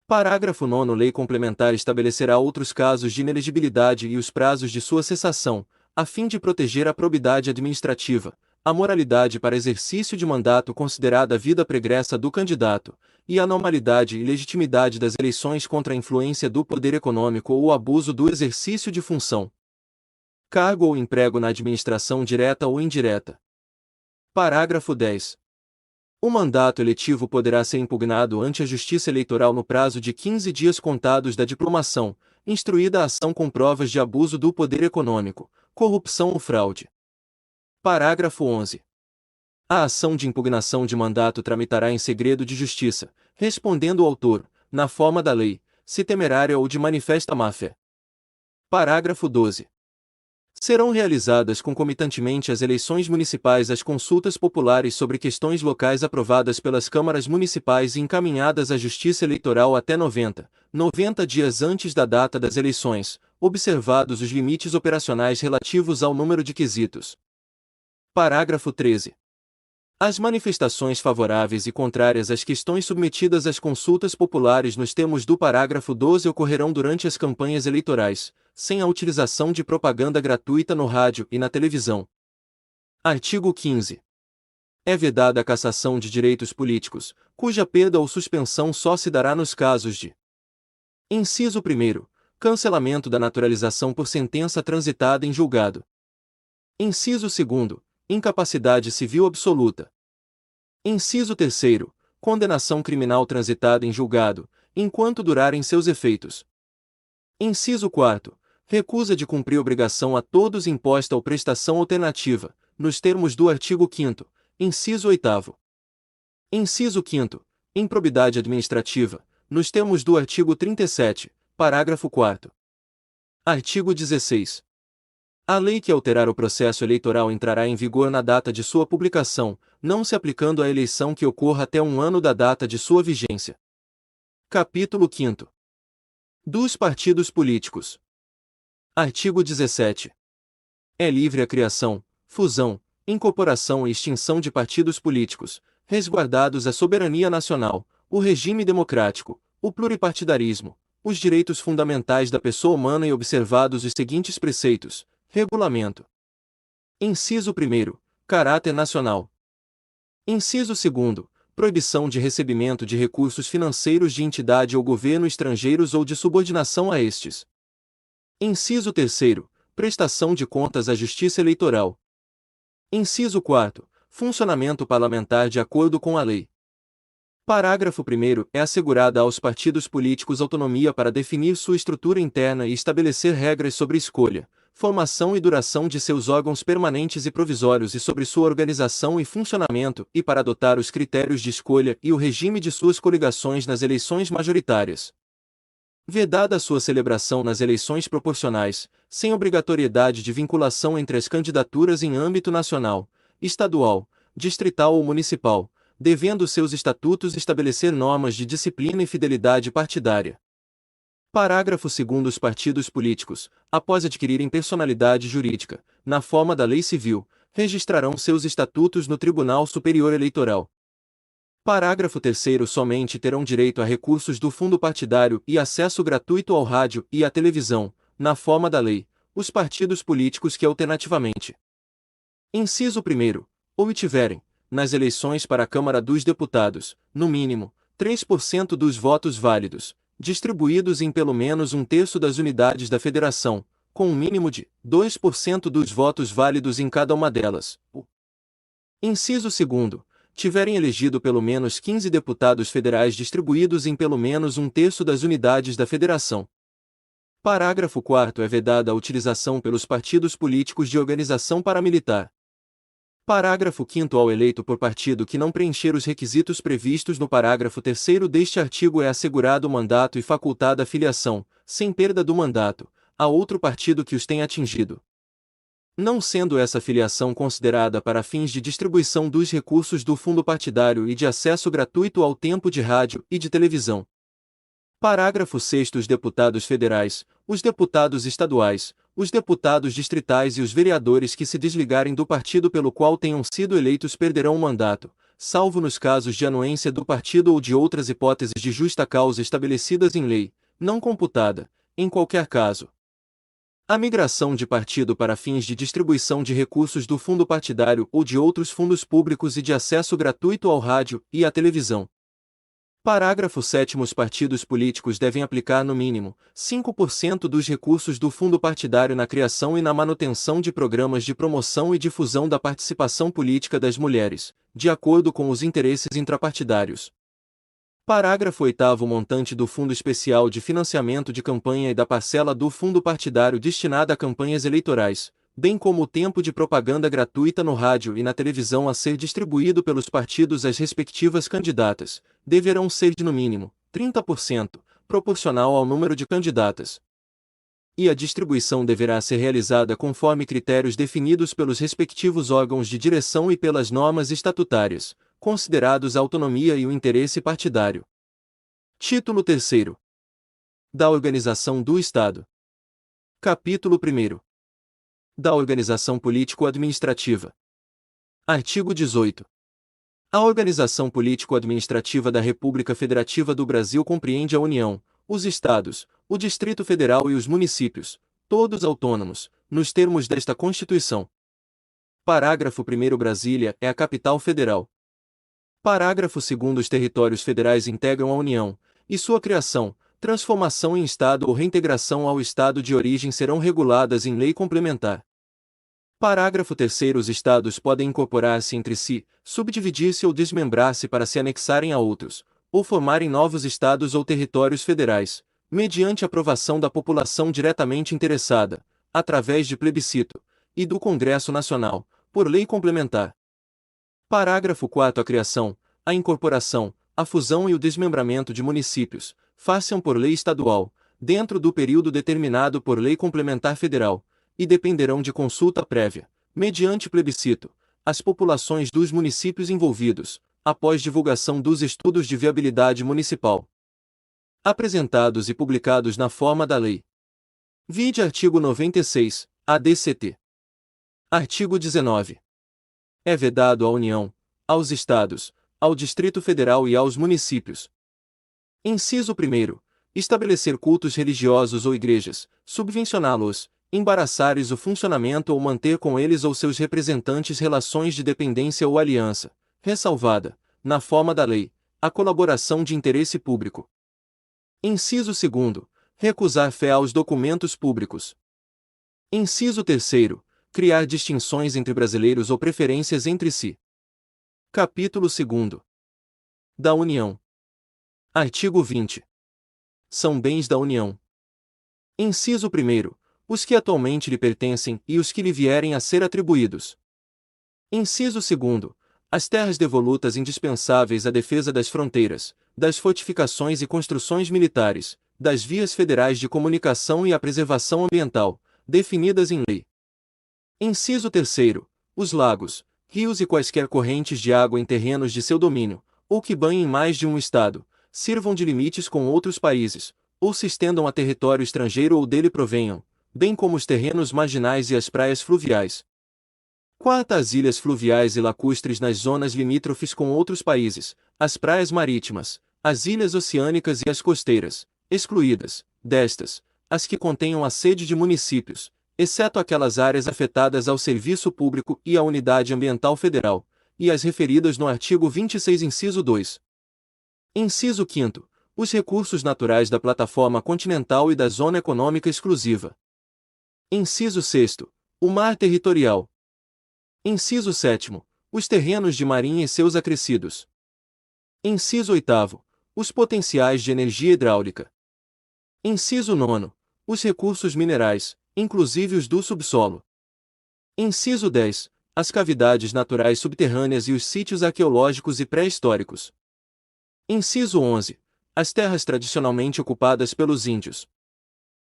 Parágrafo 9º. Lei complementar estabelecerá outros casos de inelegibilidade e os prazos de sua cessação, a fim de proteger a probidade administrativa, a moralidade para exercício de mandato considerada a vida pregressa do candidato, e a normalidade e legitimidade das eleições contra a influência do poder econômico ou o abuso do exercício de função, cargo ou emprego na administração direta ou indireta. Parágrafo 10. O mandato eletivo poderá ser impugnado ante a Justiça Eleitoral no prazo de 15 dias contados da diplomação, instruída a ação com provas de abuso do poder econômico, corrupção ou fraude. Parágrafo 11. A ação de impugnação de mandato tramitará em segredo de justiça, respondendo o autor, na forma da lei, se temerária ou de manifesta má-fé. Parágrafo 12. Serão realizadas concomitantemente às eleições municipais as consultas populares sobre questões locais aprovadas pelas câmaras municipais e encaminhadas à Justiça Eleitoral até 90 dias antes da data das eleições, observados os limites operacionais relativos ao número de quesitos. Parágrafo 13. As manifestações favoráveis e contrárias às questões submetidas às consultas populares nos termos do parágrafo 12 ocorrerão durante as campanhas eleitorais, sem a utilização de propaganda gratuita no rádio e na televisão. Artigo 15. É vedada a cassação de direitos políticos, cuja perda ou suspensão só se dará nos casos de: Inciso 1º. Cancelamento da naturalização por sentença transitada em julgado. Inciso 2º. Incapacidade civil absoluta. Inciso 3º. Condenação criminal transitada em julgado, enquanto durarem seus efeitos. Inciso 4º. Recusa de cumprir obrigação a todos imposta ou prestação alternativa, nos termos do artigo 5º, inciso 8º. Inciso 5º. Improbidade administrativa, nos termos do artigo 37, parágrafo 4º. Artigo 16. A lei que alterar o processo eleitoral entrará em vigor na data de sua publicação, não se aplicando à eleição que ocorra até 1 ano da data de sua vigência. Capítulo 5º. Dos partidos políticos. Artigo 17. É livre a criação, fusão, incorporação e extinção de partidos políticos, resguardados a soberania nacional, o regime democrático, o pluripartidarismo, os direitos fundamentais da pessoa humana e observados os seguintes preceitos. Regulamento. Inciso 1º. Caráter nacional. Inciso 2º. Proibição de recebimento de recursos financeiros de entidade ou governo estrangeiros ou de subordinação a estes. Inciso 3º. Prestação de contas à Justiça Eleitoral. Inciso 4º. Funcionamento parlamentar de acordo com a lei. Parágrafo 1º. É assegurada aos partidos políticos autonomia para definir sua estrutura interna e estabelecer regras sobre escolha, formação e duração de seus órgãos permanentes e provisórios e sobre sua organização e funcionamento, e para adotar os critérios de escolha e o regime de suas coligações nas eleições majoritárias. Vedada a sua celebração nas eleições proporcionais, sem obrigatoriedade de vinculação entre as candidaturas em âmbito nacional, estadual, distrital ou municipal, devendo seus estatutos estabelecer normas de disciplina e fidelidade partidária. Parágrafo 2º. Os partidos políticos, após adquirirem personalidade jurídica, na forma da lei civil, registrarão seus estatutos no Tribunal Superior Eleitoral. Parágrafo 3º. Somente terão direito a recursos do fundo partidário e acesso gratuito ao rádio e à televisão, na forma da lei, os partidos políticos que alternativamente: Inciso 1º. Obtiverem, nas eleições para a Câmara dos Deputados, no mínimo, 3% dos votos válidos, distribuídos em pelo menos 1/3 das unidades da federação, com um mínimo de 2% dos votos válidos em cada uma delas. Inciso 2º. Tiverem elegido pelo menos 15 deputados federais distribuídos em pelo menos 1/3 das unidades da federação. Parágrafo 4º. É vedada a utilização pelos partidos políticos de organização paramilitar. Parágrafo 5º. Ao eleito por partido que não preencher os requisitos previstos no parágrafo 3º deste artigo é assegurado o mandato e facultada a filiação, sem perda do mandato, a outro partido que os tenha atingido, não sendo essa filiação considerada para fins de distribuição dos recursos do fundo partidário e de acesso gratuito ao tempo de rádio e de televisão. Parágrafo 6º. Os deputados federais, os deputados estaduais, os deputados distritais e os vereadores que se desligarem do partido pelo qual tenham sido eleitos perderão o mandato, salvo nos casos de anuência do partido ou de outras hipóteses de justa causa estabelecidas em lei, não computada, em qualquer caso, a migração de partido para fins de distribuição de recursos do fundo partidário ou de outros fundos públicos e de acesso gratuito ao rádio e à televisão. Parágrafo 7º. Os partidos políticos devem aplicar no mínimo 5% dos recursos do fundo partidário na criação e na manutenção de programas de promoção e difusão da participação política das mulheres, de acordo com os interesses intrapartidários. Parágrafo 8º. O montante do Fundo Especial de Financiamento de Campanha e da parcela do fundo partidário destinada a campanhas eleitorais, bem como o tempo de propaganda gratuita no rádio e na televisão a ser distribuído pelos partidos às respectivas candidatas, deverão ser de no mínimo 30%, proporcional ao número de candidatas. E a distribuição deverá ser realizada conforme critérios definidos pelos respectivos órgãos de direção e pelas normas estatutárias, considerados a autonomia e o interesse partidário. Título 3º. Da organização do Estado. Capítulo 1º. Da organização político-administrativa. Artigo 18. A organização político-administrativa da República Federativa do Brasil compreende a União, os Estados, o Distrito Federal e os municípios, todos autônomos, nos termos desta Constituição. Parágrafo 1º. Brasília é a capital federal. Parágrafo 2º. Os territórios federais integram a União, e sua criação, transformação em Estado ou reintegração ao Estado de origem serão reguladas em lei complementar. Parágrafo 3º. Os Estados podem incorporar-se entre si, subdividir-se ou desmembrar-se para se anexarem a outros, ou formarem novos Estados ou territórios federais, mediante aprovação da população diretamente interessada, através de plebiscito, e do Congresso Nacional, por lei complementar. Parágrafo 4º. A criação, a incorporação, a fusão e o desmembramento de municípios, façam por lei estadual, dentro do período determinado por lei complementar federal, e dependerão de consulta prévia, mediante plebiscito, as populações dos municípios envolvidos, após divulgação dos estudos de viabilidade municipal, apresentados e publicados na forma da lei. Vide artigo 96, ADCT. Artigo 19. É vedado à União, aos Estados, ao Distrito Federal e aos municípios. Inciso 1º. Estabelecer cultos religiosos ou igrejas, subvencioná-los, embaraçar-lhes o funcionamento ou manter com eles ou seus representantes relações de dependência ou aliança, ressalvada, na forma da lei, a colaboração de interesse público. Inciso 2º. Recusar fé aos documentos públicos. Inciso 3º. Criar distinções entre brasileiros ou preferências entre si. Capítulo 2º. Da União. Artigo 20. São bens da União. Inciso 1º. Os que atualmente lhe pertencem e os que lhe vierem a ser atribuídos. Inciso 2º. As terras devolutas indispensáveis à defesa das fronteiras, das fortificações e construções militares, das vias federais de comunicação e à preservação ambiental, definidas em lei. Inciso 3º. Os lagos, rios e quaisquer correntes de água em terrenos de seu domínio, ou que banhem mais de um estado, sirvam de limites com outros países, ou se estendam a território estrangeiro ou dele provenham, bem como os terrenos marginais e as praias fluviais. Quanto às ilhas fluviais e lacustres nas zonas limítrofes com outros países, as praias marítimas, as ilhas oceânicas e as costeiras, excluídas, destas, as que contenham a sede de municípios, exceto aquelas áreas afetadas ao serviço público e à unidade ambiental federal, e as referidas no artigo 26, inciso 2. Inciso 5º. Os recursos naturais da plataforma continental e da zona econômica exclusiva. Inciso 6º. O mar territorial. Inciso 7º. Os terrenos de marinha e seus acrescidos. Inciso 8º. Os potenciais de energia hidráulica. Inciso 9º. Os recursos minerais, inclusive os do subsolo. Inciso 10. As cavidades naturais subterrâneas e os sítios arqueológicos e pré-históricos. Inciso 11. As terras tradicionalmente ocupadas pelos índios.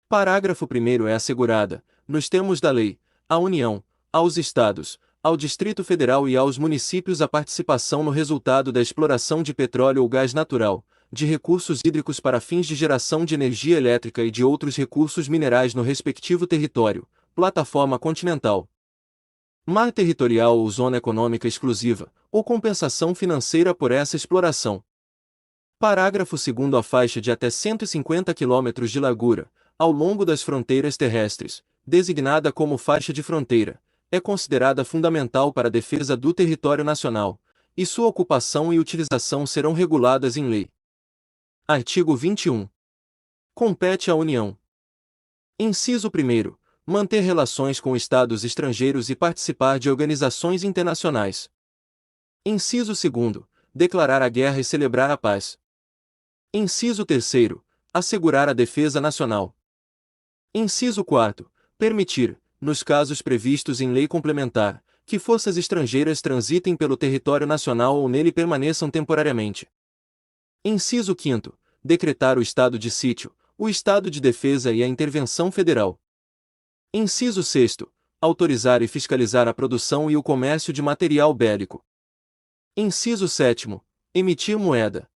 Parágrafo 1º. É assegurada, nos termos da lei, à União, aos Estados, ao Distrito Federal e aos municípios a participação no resultado da exploração de petróleo ou gás natural, de recursos hídricos para fins de geração de energia elétrica e de outros recursos minerais no respectivo território, plataforma continental, mar territorial ou zona econômica exclusiva, ou compensação financeira por essa exploração. Parágrafo 2º. A faixa de até 150 km de largura, ao longo das fronteiras terrestres, designada como faixa de fronteira, é considerada fundamental para a defesa do território nacional, e sua ocupação e utilização serão reguladas em lei. Artigo 21. Compete à União. Inciso 1º. Manter relações com estados estrangeiros e participar de organizações internacionais. Inciso 2º. Declarar a guerra e celebrar a paz. Inciso 3º. Assegurar a defesa nacional. Inciso 4º. Permitir, nos casos previstos em lei complementar, que forças estrangeiras transitem pelo território nacional ou nele permaneçam temporariamente. Inciso 5º. Decretar o estado de sítio, o estado de defesa e a intervenção federal. Inciso 6º. Autorizar e fiscalizar a produção e o comércio de material bélico. Inciso 7º. Emitir moeda.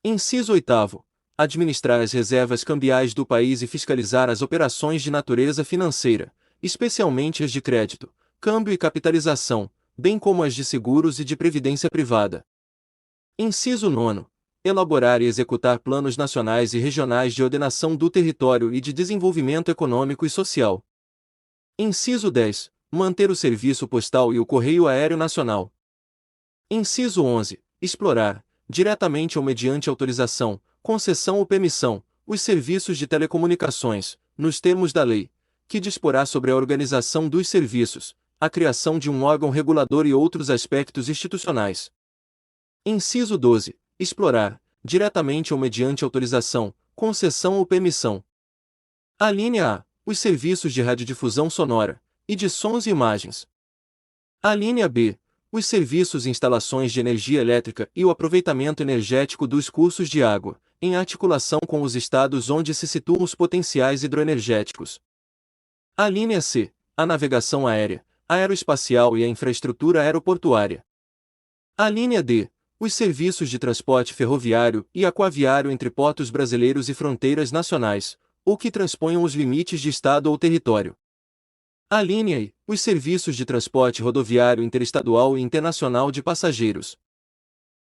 Inciso 8º. Administrar as reservas cambiais do país e fiscalizar as operações de natureza financeira, especialmente as de crédito, câmbio e capitalização, bem como as de seguros e de previdência privada. Inciso 9º. Elaborar e executar planos nacionais e regionais de ordenação do território e de desenvolvimento econômico e social. Inciso 10. Manter o serviço postal e o correio aéreo nacional. Inciso 11. Explorar, diretamente ou mediante autorização, concessão ou permissão, os serviços de telecomunicações, nos termos da lei, que disporá sobre a organização dos serviços, a criação de um órgão regulador e outros aspectos institucionais. Inciso 12. Explorar, diretamente ou mediante autorização, concessão ou permissão. Alínea A. Os serviços de radiodifusão sonora, e de sons e imagens. Alínea B. Os serviços e instalações de energia elétrica e o aproveitamento energético dos cursos de água, em articulação com os estados onde se situam os potenciais hidroenergéticos. Alínea C. A navegação aérea, aeroespacial e a infraestrutura aeroportuária. Alínea D. Os serviços de transporte ferroviário e aquaviário entre portos brasileiros e fronteiras nacionais, ou que transponham os limites de estado ou território. Alínea I. Os serviços de transporte rodoviário interestadual e internacional de passageiros.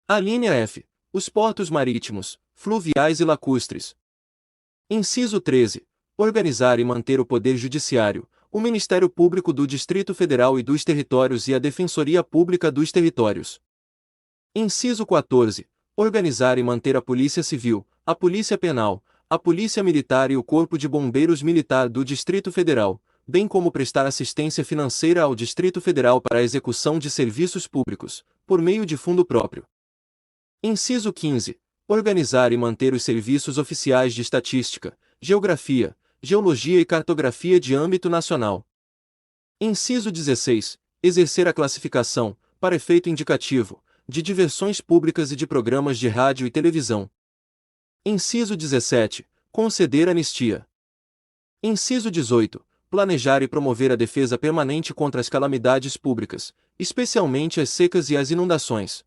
Alínea F. Os portos marítimos, fluviais e lacustres. Inciso 13. Organizar e manter o Poder Judiciário, o Ministério Público do Distrito Federal e dos Territórios e a Defensoria Pública dos Territórios. Inciso 14. Organizar e manter a Polícia Civil, a Polícia Penal, a Polícia Militar e o Corpo de Bombeiros Militar do Distrito Federal, bem como prestar assistência financeira ao Distrito Federal para a execução de serviços públicos, por meio de fundo próprio. Inciso 15. Organizar e manter os serviços oficiais de estatística, geografia, geologia e cartografia de âmbito nacional. Inciso 16. Exercer a classificação, para efeito indicativo, de diversões públicas e de programas de rádio e televisão. Inciso 17. Conceder anistia. Inciso 18. Planejar e promover a defesa permanente contra as calamidades públicas, especialmente as secas e as inundações.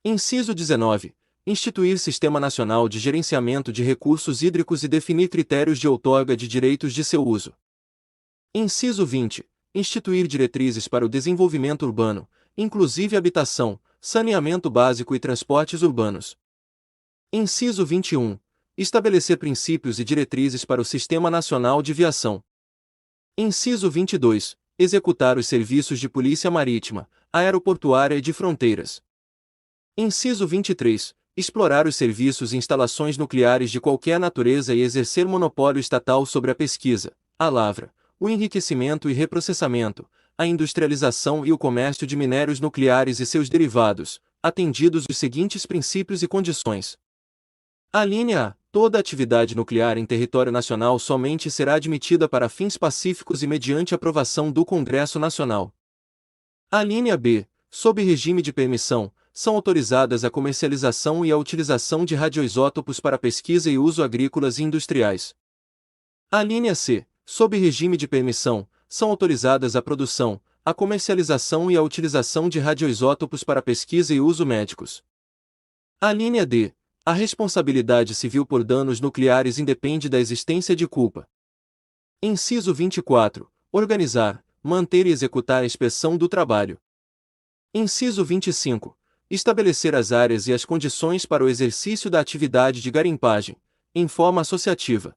Inciso 19. Instituir Sistema Nacional de Gerenciamento de Recursos Hídricos e definir critérios de outorga de direitos de seu uso. Inciso 20. Instituir diretrizes para o desenvolvimento urbano, inclusive habitação, saneamento básico e transportes urbanos. Inciso 21. Estabelecer princípios e diretrizes para o Sistema Nacional de Viação. Inciso 22. Executar os serviços de polícia marítima, aeroportuária e de fronteiras. Inciso 23. Explorar os serviços e instalações nucleares de qualquer natureza e exercer monopólio estatal sobre a pesquisa, a lavra, o enriquecimento e reprocessamento, a industrialização e o comércio de minérios nucleares e seus derivados, atendidos os seguintes princípios e condições. Alínea A. Toda atividade nuclear em território nacional somente será admitida para fins pacíficos e mediante aprovação do Congresso Nacional. Alínea B. Sob regime de permissão, são autorizadas a comercialização e a utilização de radioisótopos para pesquisa e uso agrícolas e industriais. Alínea C. Sob regime de permissão, são autorizadas a produção, a comercialização e a utilização de radioisótopos para pesquisa e uso médicos. Alínea D. A responsabilidade civil por danos nucleares independe da existência de culpa. Inciso 24. Organizar, manter e executar a inspeção do trabalho. Inciso 25. Estabelecer as áreas e as condições para o exercício da atividade de garimpagem, em forma associativa.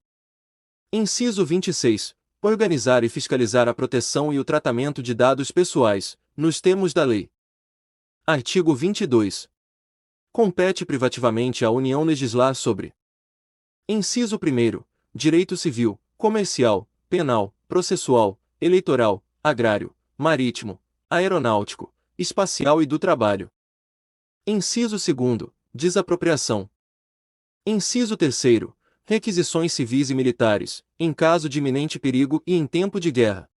Inciso 26. Organizar e fiscalizar a proteção e o tratamento de dados pessoais, nos termos da lei. Artigo 22. Compete privativamente à União legislar sobre: Inciso 1. Direito civil, comercial, penal, processual, eleitoral, agrário, marítimo, aeronáutico, espacial e do trabalho. Inciso 2. Desapropriação. Inciso 3. Requisições civis e militares, em caso de iminente perigo e em tempo de guerra.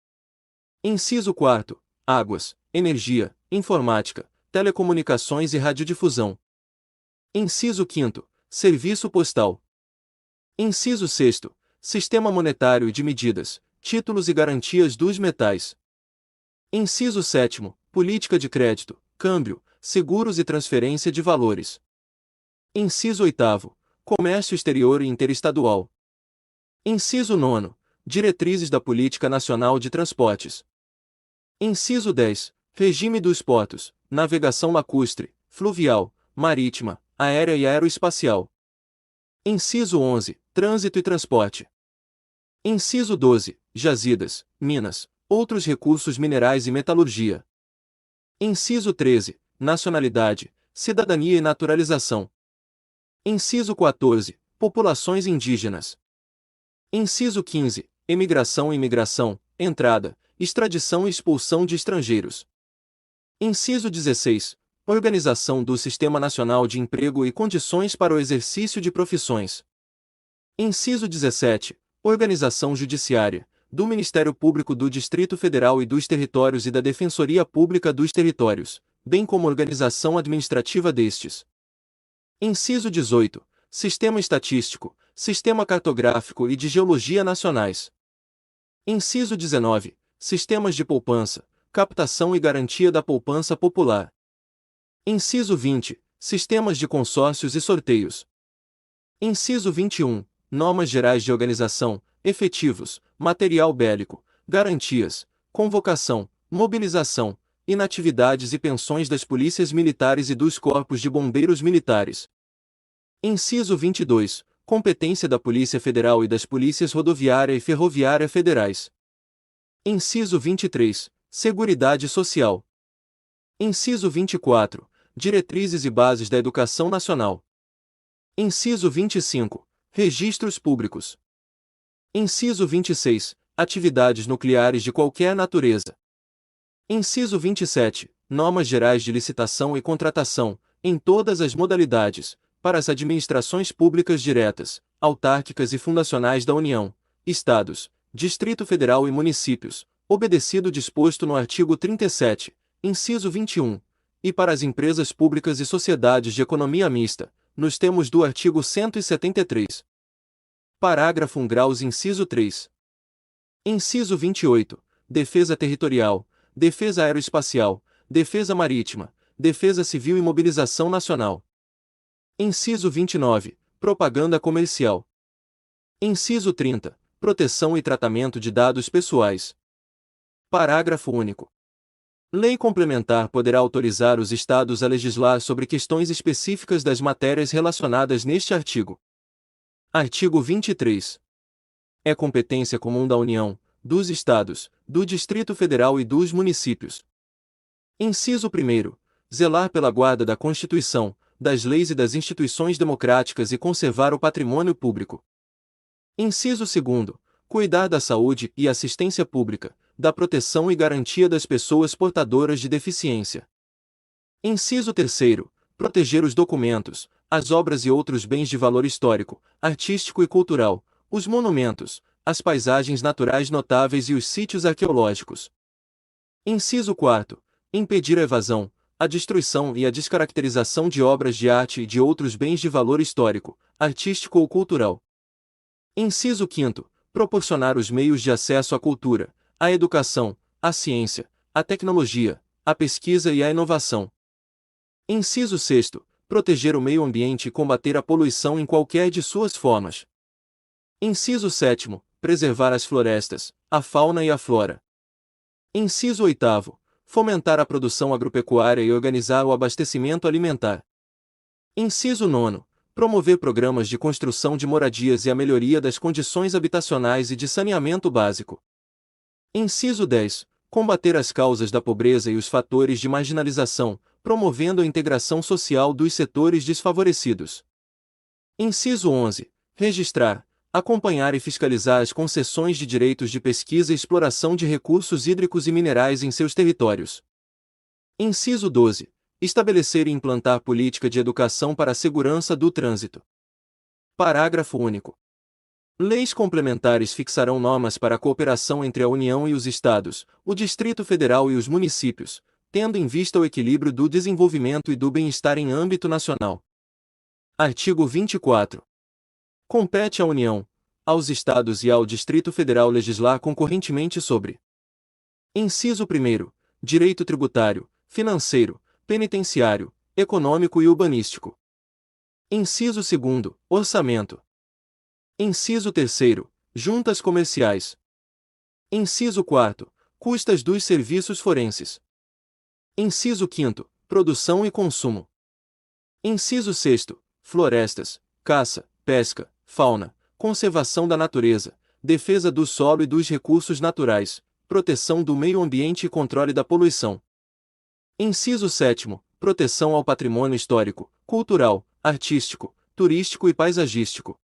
Inciso 4. Águas, energia, informática, telecomunicações e radiodifusão. Inciso 5. Serviço postal. Inciso 6. Sistema monetário e de medidas, títulos e garantias dos metais. Inciso 7. Política de crédito, câmbio, seguros e transferência de valores. Inciso 8. Comércio exterior e interestadual. Inciso 9. Diretrizes da Política Nacional de Transportes. Inciso 10. Regime dos portos, navegação lacustre, fluvial, marítima, aérea e aeroespacial. Inciso 11. Trânsito e transporte. Inciso 12. Jazidas, minas, outros recursos minerais e metalurgia. Inciso 13. Nacionalidade, cidadania e naturalização. Inciso 14. Populações indígenas. Inciso 15. Emigração e imigração, entrada, extradição e expulsão de estrangeiros. Inciso 16. Organização do Sistema Nacional de Emprego e condições para o exercício de profissões. Inciso 17. Organização judiciária, do Ministério Público do Distrito Federal e dos Territórios e da Defensoria Pública dos Territórios, bem como organização administrativa destes. Inciso 18. Sistema Estatístico, Sistema Cartográfico e de Geologia Nacionais. Inciso 19. Sistemas de poupança, captação e garantia da poupança popular. Inciso 20. Sistemas de consórcios e sorteios. Inciso 21. Normas gerais de organização, efetivos, material bélico, garantias, convocação, mobilização, inatividades e pensões das polícias militares e dos corpos de bombeiros militares. Inciso 22. Competência da Polícia Federal e das Polícias Rodoviária e Ferroviária Federais. Inciso 23. Seguridade Social. Inciso 24. Diretrizes e bases da Educação Nacional. Inciso 25. Registros públicos. Inciso 26. Atividades nucleares de qualquer natureza. Inciso 27. Normas gerais de licitação e contratação, em todas as modalidades, para as administrações públicas diretas, autárquicas e fundacionais da União, Estados, Distrito Federal e municípios, obedecido o disposto no artigo 37, inciso 21, e para as empresas públicas e sociedades de economia mista, nos termos do artigo 173. Parágrafo 1 graus inciso 3. Inciso 28. Defesa territorial, defesa aeroespacial, defesa marítima, defesa civil e mobilização nacional. Inciso 29. Propaganda comercial. Inciso 30. Proteção e tratamento de dados pessoais. Parágrafo único. Lei complementar poderá autorizar os Estados a legislar sobre questões específicas das matérias relacionadas neste artigo. Artigo 23. É competência comum da União, dos Estados, do Distrito Federal e dos municípios. Inciso 1. Zelar pela guarda da Constituição, das leis e das instituições democráticas e conservar o patrimônio público. Inciso 2. Cuidar da saúde e assistência pública, da proteção e garantia das pessoas portadoras de deficiência. Inciso 3. Proteger os documentos, as obras e outros bens de valor histórico, artístico e cultural, os monumentos, as paisagens naturais notáveis e os sítios arqueológicos. Inciso 4. Impedir a evasão, a destruição e a descaracterização de obras de arte e de outros bens de valor histórico, artístico ou cultural. Inciso 5. Proporcionar os meios de acesso à cultura, à educação, à ciência, à tecnologia, à pesquisa e à inovação. Inciso 6. proteger o meio ambiente e combater a poluição em qualquer de suas formas. Inciso 7º, preservar as florestas, a fauna e a flora. Inciso 8º, fomentar a produção agropecuária e organizar o abastecimento alimentar. Inciso 9º, promover programas de construção de moradias e a melhoria das condições habitacionais e de saneamento básico. Inciso 10, combater as causas da pobreza e os fatores de marginalização, promovendo a integração social dos setores desfavorecidos. Inciso 11, registrar, acompanhar e fiscalizar as concessões de direitos de pesquisa e exploração de recursos hídricos e minerais em seus territórios. Inciso 12, estabelecer e implantar política de educação para a segurança do trânsito. Parágrafo único. Leis complementares fixarão normas para a cooperação entre a União e os Estados, o Distrito Federal e os municípios, tendo em vista o equilíbrio do desenvolvimento e do bem-estar em âmbito nacional. Artigo 24. Compete à União, aos Estados e ao Distrito Federal legislar concorrentemente sobre: Inciso 1º, direito tributário, financeiro, penitenciário, econômico e urbanístico. Inciso 2º, orçamento. Inciso 3º, juntas comerciais. Inciso 4º, custas dos serviços forenses. Inciso 5º, produção e consumo. Inciso 6º, florestas, caça, pesca, fauna, conservação da natureza, defesa do solo e dos recursos naturais, proteção do meio ambiente e controle da poluição. Inciso 7º, proteção ao patrimônio histórico, cultural, artístico, turístico e paisagístico.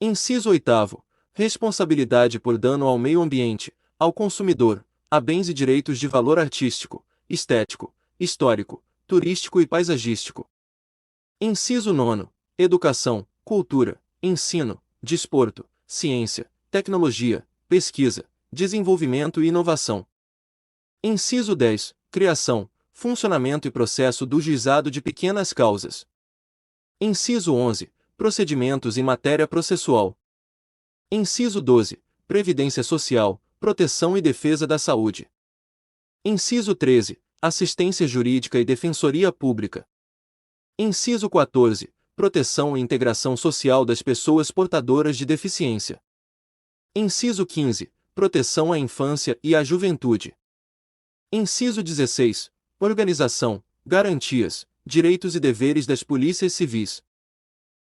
Inciso 8º, responsabilidade por dano ao meio ambiente, ao consumidor, a bens e direitos de valor artístico, estético, histórico, turístico e paisagístico. Inciso 9º, educação, cultura, ensino, desporto, ciência, tecnologia, pesquisa, desenvolvimento e inovação. Inciso 10, criação, funcionamento e processo do juizado de pequenas causas. Inciso 11, procedimentos em matéria processual. Inciso 12, previdência social, proteção e defesa da saúde. Inciso 13, assistência jurídica e defensoria pública. Inciso 14, proteção e integração social das pessoas portadoras de deficiência. Inciso 15, proteção à infância e à juventude. Inciso 16, organização, garantias, direitos e deveres das polícias civis.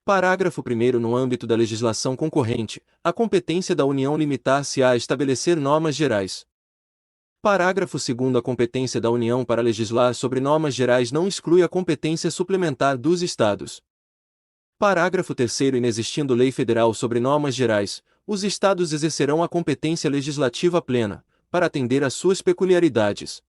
Parágrafo 1º. No âmbito da legislação concorrente, a competência da União limitar-se-á a estabelecer normas gerais. Parágrafo 2º. A competência da União para legislar sobre normas gerais não exclui a competência suplementar dos Estados. Parágrafo 3º. Inexistindo lei federal sobre normas gerais, os Estados exercerão a competência legislativa plena, para atender às suas peculiaridades.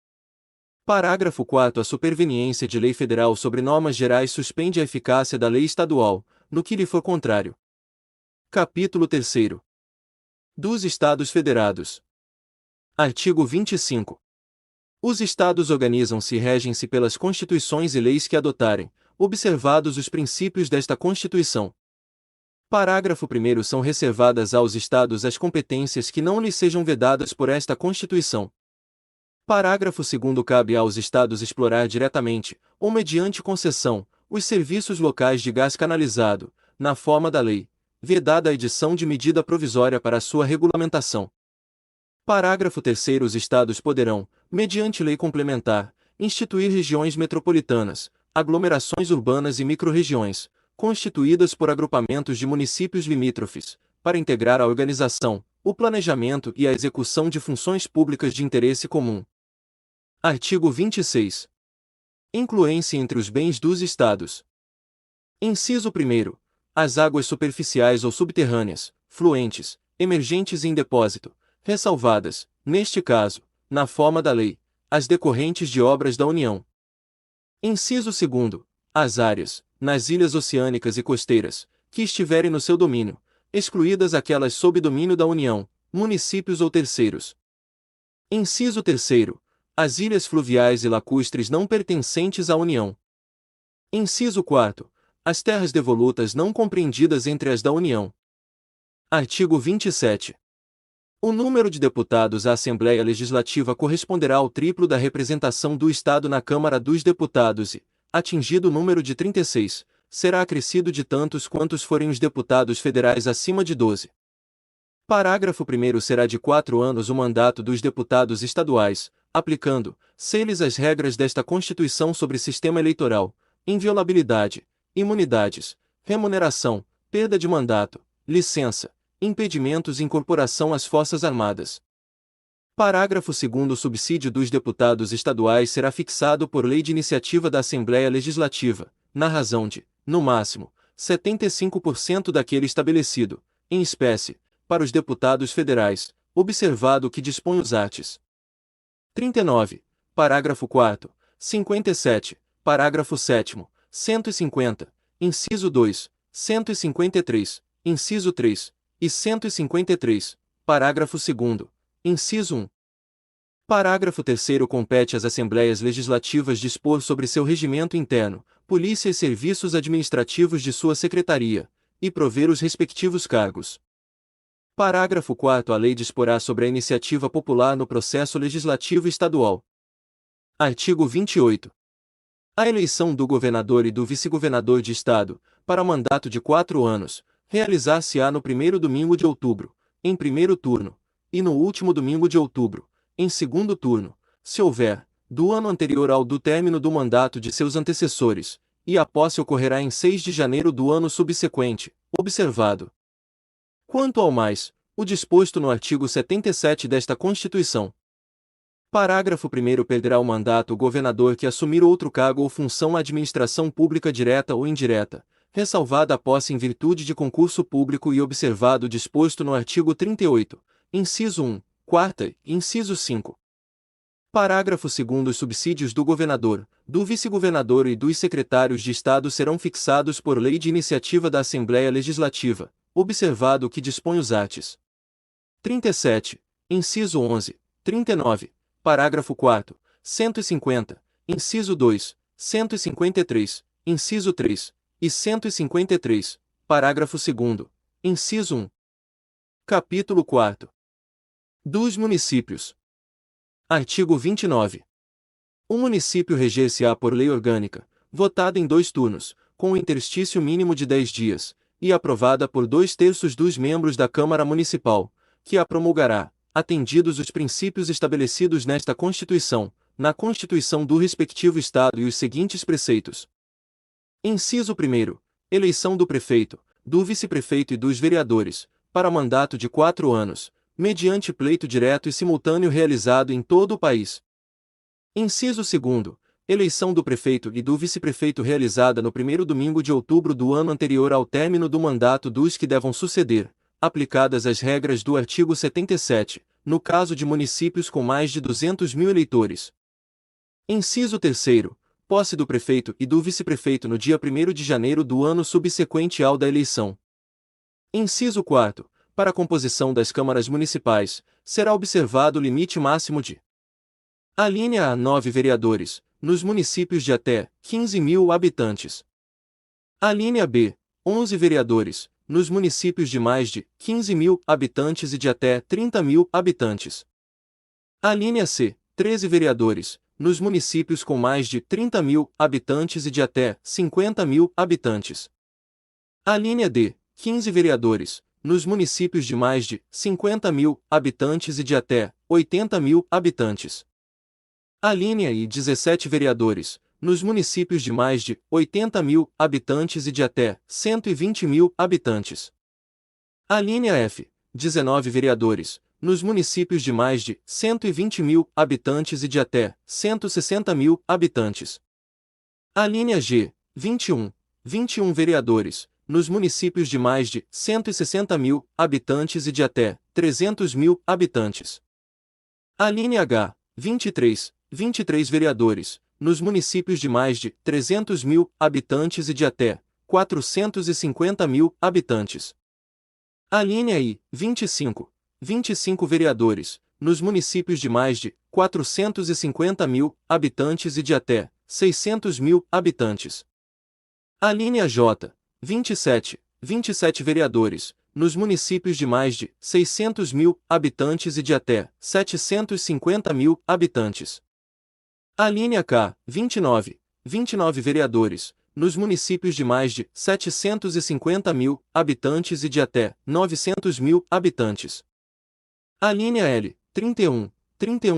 Parágrafo 4º. A superveniência de lei federal sobre normas gerais suspende a eficácia da lei estadual, no que lhe for contrário. Capítulo 3º. Dos Estados Federados. Artigo 25. Os Estados organizam-se e regem-se pelas constituições e leis que adotarem, observados os princípios desta Constituição. Parágrafo 1º. São reservadas aos Estados as competências que não lhes sejam vedadas por esta Constituição. Parágrafo 2º. Cabe aos Estados explorar diretamente, ou mediante concessão, os serviços locais de gás canalizado, na forma da lei, vedada a edição de medida provisória para sua regulamentação. Parágrafo 3º. Os Estados poderão, mediante lei complementar, instituir regiões metropolitanas, aglomerações urbanas e microrregiões, constituídas por agrupamentos de municípios limítrofes, para integrar a organização, o planejamento e a execução de funções públicas de interesse comum. Artigo 26. Incluem-se entre os bens dos Estados. Inciso 1º. As águas superficiais ou subterrâneas, fluentes, emergentes em depósito, ressalvadas, neste caso, na forma da lei, as decorrentes de obras da União. Inciso 2º. As áreas, nas ilhas oceânicas e costeiras, que estiverem no seu domínio, excluídas aquelas sob domínio da União, municípios ou terceiros. Inciso 3º. As ilhas fluviais e lacustres não pertencentes à União. Inciso 4º. As terras devolutas não compreendidas entre as da União. Artigo 27. O número de deputados à Assembleia Legislativa corresponderá ao triplo da representação do Estado na Câmara dos Deputados e, atingido o número de 36, será acrescido de tantos quantos forem os deputados federais acima de 12. Parágrafo 1º será de 4 anos o mandato dos deputados estaduais, aplicando-se-lhes as regras desta Constituição sobre sistema eleitoral, inviolabilidade, imunidades, remuneração, perda de mandato, licença, impedimentos e incorporação às Forças Armadas. Parágrafo 2º O subsídio dos deputados estaduais será fixado por lei de iniciativa da Assembleia Legislativa, na razão de, no máximo, 75% daquele estabelecido, em espécie, para os deputados federais, observado o que dispõe os arts. 39. Parágrafo 4º, 57, parágrafo 7º, 150, inciso 2, 153, inciso 3, e 153, parágrafo 2º, inciso 1. Parágrafo 3º compete às Assembleias Legislativas dispor sobre seu regimento interno, polícia e serviços administrativos de sua secretaria, e prover os respectivos cargos. Parágrafo 4º A lei disporá sobre a iniciativa popular no processo legislativo estadual. Artigo 28. A eleição do governador e do vice-governador de estado, para mandato de 4 anos, realizar-se-á no primeiro domingo de outubro, em primeiro turno, e no último domingo de outubro, em segundo turno, se houver, do ano anterior ao do término do mandato de seus antecessores, e a posse ocorrerá em 6 de janeiro do ano subsequente, observado. Quanto ao mais, o disposto no artigo 77 desta Constituição. Parágrafo 1º perderá o mandato o governador que assumir outro cargo ou função na administração pública direta ou indireta, ressalvada a posse em virtude de concurso público e observado o disposto no artigo 38, inciso 1, quarta e inciso 5. Parágrafo 2º Os subsídios do governador, do vice-governador e dos secretários de Estado serão fixados por lei de iniciativa da Assembleia Legislativa, observado o que dispõe os arts. 37, inciso 11, 39, parágrafo 4º, 150, inciso 2, 153, inciso 3, e 153, parágrafo 2º, inciso 1. Capítulo 4. Dos municípios. Artigo 29. O município reger-se-á por lei orgânica, votada em 2 turnos, com um interstício mínimo de 10 dias, e aprovada por 2/3 dos membros da Câmara Municipal, que a promulgará, atendidos os princípios estabelecidos nesta Constituição, na Constituição do respectivo Estado e os seguintes preceitos. Inciso 1º. Eleição do prefeito, do vice-prefeito e dos vereadores, para mandato de 4 anos, mediante pleito direto e simultâneo realizado em todo o país. Inciso 2º. Eleição do prefeito e do vice-prefeito realizada no primeiro domingo de outubro do ano anterior ao término do mandato dos que devam suceder, aplicadas as regras do artigo 77, no caso de municípios com mais de 200.000 eleitores. Inciso 3º. Posse do prefeito e do vice-prefeito no dia 1º de janeiro do ano subsequente ao da eleição. Inciso 4º. Para a composição das câmaras municipais, será observado o limite máximo de: alínea A 9 vereadores, nos municípios de até 15.000 habitantes. Alínea B, 11 vereadores, nos municípios de mais de 15.000 habitantes e de até 30.000 habitantes. Alínea C, 13 vereadores, nos municípios com mais de 30.000 habitantes e de até 50.000 habitantes. Alínea D, 15 vereadores, nos municípios de mais de 50.000 habitantes e de até 80.000 habitantes. Alínea I, 17 vereadores, nos municípios de mais de 80.000 habitantes e de até 120.000 habitantes. Alínea F, 19 vereadores, nos municípios de mais de 120.000 habitantes e de até 160.000 habitantes. Alínea G, 21 vereadores, nos municípios de mais de 160.000 habitantes e de até 300.000 habitantes. Alínea H, 23 vereadores, nos municípios de mais de 300.000 habitantes e de até 450.000 habitantes. Alínea I, 25 vereadores, nos municípios de mais de 450.000 habitantes e de até 600.000 habitantes. Alínea J, 27 vereadores, nos municípios de mais de 600.000 habitantes e de até 750.000 habitantes. Alínea K, 29 29 vereadores, nos municípios de mais de 750.000 habitantes e de até 900.000 habitantes. A linha L, 31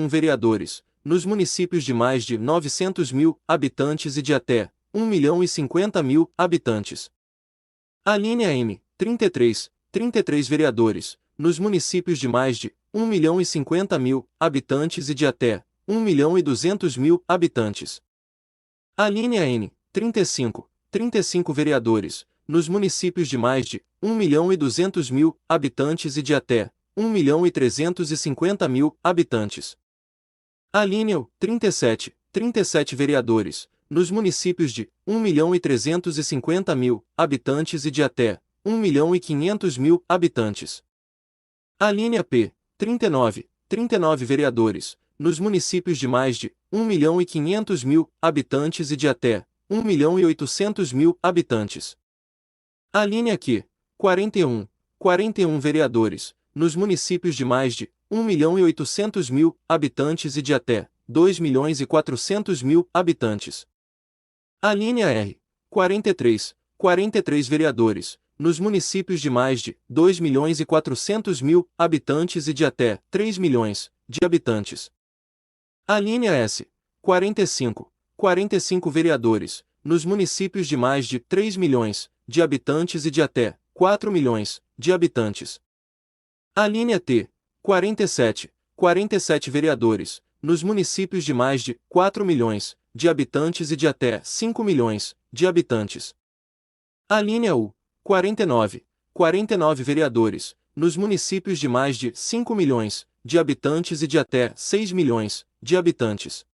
vereadores, nos municípios de mais de 900.000 habitantes e de até 1.050.000 habitantes. A linha M, 33 vereadores, nos municípios de mais de 1.050.000 habitantes e de até 1.200.000 habitantes. A linha N, 35 vereadores, nos municípios de mais de 1.200.000 habitantes e de até 1.350.000 habitantes. A linha U, 37 vereadores, nos municípios de 1.350.000 habitantes e de até 1.500.000 habitantes. A linha P, 39 vereadores, nos municípios de mais de 1.500.000 habitantes e de até 1.800.000 habitantes. A linha Q, 41 vereadores, nos municípios de mais de 1.800.000 habitantes e de até 2.400.000 habitantes. A linha R, 43 vereadores, nos municípios de mais de 2.400.000 habitantes e de até 3 milhões de habitantes. A linha S, 45 vereadores, nos municípios de mais de 3 milhões de habitantes e de até 4 milhões de habitantes. A linha T, 47 vereadores, nos municípios de mais de 4 milhões de habitantes e de até 5 milhões de habitantes. A linha U, 49 vereadores, nos municípios de mais de 5 milhões de habitantes e de até 6 milhões de habitantes.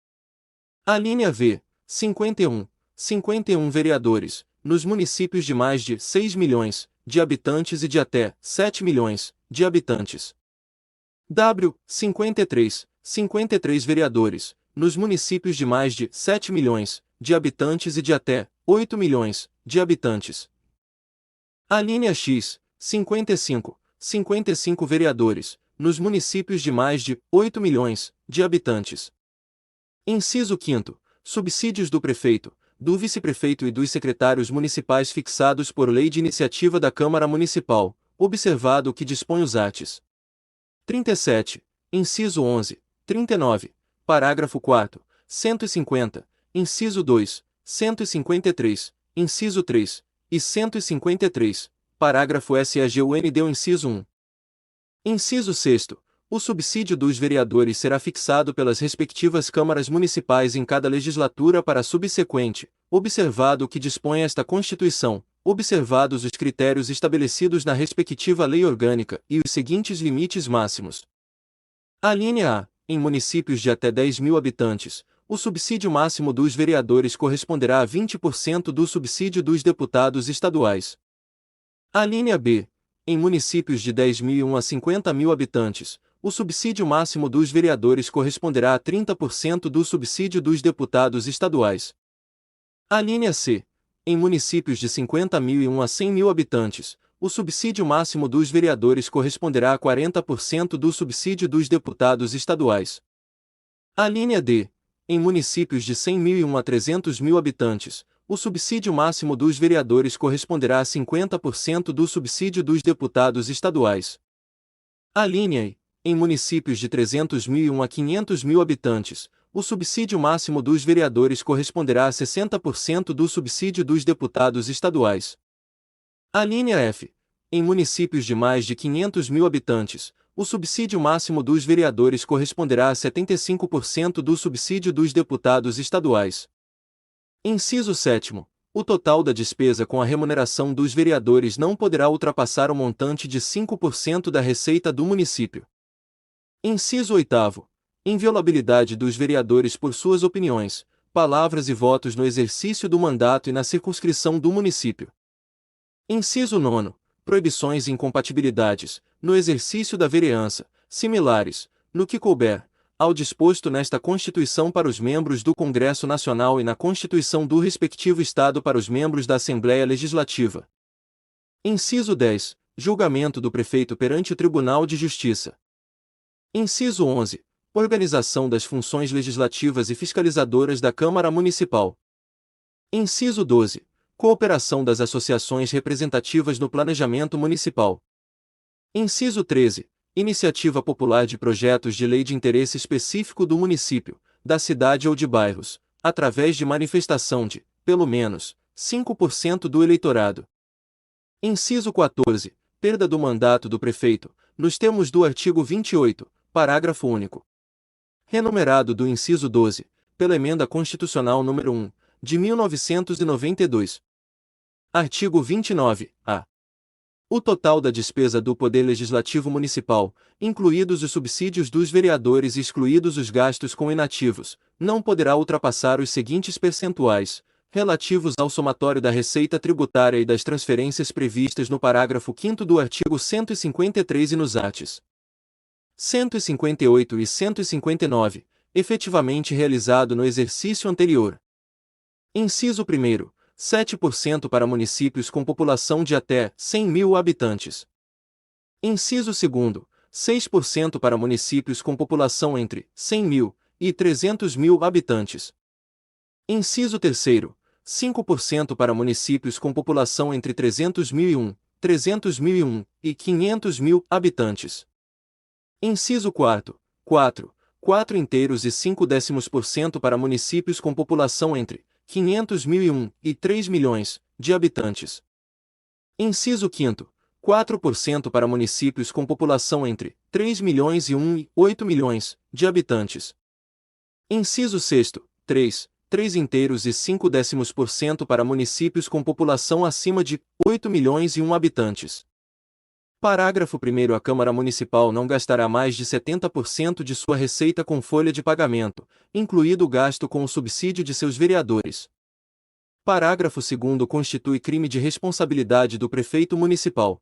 A linha V, 51 vereadores, nos municípios de mais de 6 milhões de habitantes e de até 7 milhões de habitantes. W, 53 vereadores, nos municípios de mais de 7 milhões de habitantes e de até 8 milhões de habitantes. A linha X, 55 vereadores, nos municípios de mais de 8 milhões de habitantes. Inciso 5º, subsídios do prefeito, do vice-prefeito e dos secretários municipais fixados por lei de iniciativa da Câmara Municipal, observado o que dispõe os arts. 37, inciso 11, 39, parágrafo 4º, 150, inciso 2, 153, inciso 3, e 153, parágrafo SAGUND o inciso 1. Inciso 6º, o subsídio dos vereadores será fixado pelas respectivas câmaras municipais em cada legislatura para a subsequente, observado o que dispõe esta Constituição, observados os critérios estabelecidos na respectiva lei orgânica e os seguintes limites máximos. A linha A, em municípios de até 10.000 habitantes, o subsídio máximo dos vereadores corresponderá a 20% do subsídio dos deputados estaduais. A linha B, em municípios de 10.001 a 50.000 habitantes, o subsídio máximo dos vereadores corresponderá a 30% do subsídio dos deputados estaduais. A linha C, em municípios de 50.001 a 100.000 habitantes, o subsídio máximo dos vereadores corresponderá a 40% do subsídio dos deputados estaduais. A linha D, em municípios de 100.001 a 300.000 habitantes, o subsídio máximo dos vereadores corresponderá a 50% do subsídio dos deputados estaduais. A linha I, em municípios de 300.001 a 500.000 habitantes, o subsídio máximo dos vereadores corresponderá a 60% do subsídio dos deputados estaduais. A linha F, em municípios de mais de 500.000 habitantes, o subsídio máximo dos vereadores corresponderá a 75% do subsídio dos deputados estaduais. Inciso 7º. O total da despesa com a remuneração dos vereadores não poderá ultrapassar o montante de 5% da receita do município. Inciso 8º. Inviolabilidade dos vereadores por suas opiniões, palavras e votos no exercício do mandato e na circunscrição do município. Inciso 9º. Proibições e incompatibilidades, no exercício da vereança, similares, no que couber, ao disposto nesta Constituição para os membros do Congresso Nacional e na Constituição do respectivo Estado para os membros da Assembleia Legislativa. Inciso 10. Julgamento do prefeito perante o Tribunal de Justiça. Inciso 11. Organização das funções legislativas e fiscalizadoras da Câmara Municipal. Inciso 12. Cooperação das associações representativas no planejamento municipal. Inciso 13. Iniciativa popular de projetos de lei de interesse específico do município, da cidade ou de bairros, através de manifestação de, pelo menos, 5% do eleitorado. Inciso 14. Perda do mandato do prefeito, nos termos do artigo 28, parágrafo único. Renumerado do inciso 12, pela Emenda Constitucional nº 1, de 1992. Artigo 29-A. O total da despesa do Poder Legislativo Municipal, incluídos os subsídios dos vereadores e excluídos os gastos com inativos, não poderá ultrapassar os seguintes percentuais, relativos ao somatório da receita tributária e das transferências previstas no parágrafo 5º do artigo 153 e nos arts. 158 e 159, efetivamente realizado no exercício anterior. Inciso 1º. 7% para municípios com população de até 100 mil habitantes. Inciso 2º, 6% para municípios com população entre 100 mil e 300 mil habitantes. Inciso 3º, 5% para municípios com população entre 300.001 e 500 mil habitantes. Inciso 4º, 4 inteiros e 5 décimos% para municípios com população entre 500.001 e 3 milhões de habitantes. Inciso 5º, 4% para municípios com população entre 3 milhões e 1 e 8 milhões de habitantes. Inciso 6º, 3 inteiros e 5 décimos% para municípios com população acima de 8 milhões e 1 habitantes. Parágrafo 1º. A Câmara Municipal não gastará mais de 70% de sua receita com folha de pagamento, incluído o gasto com o subsídio de seus vereadores. Parágrafo 2º. Constitui crime de responsabilidade do prefeito municipal.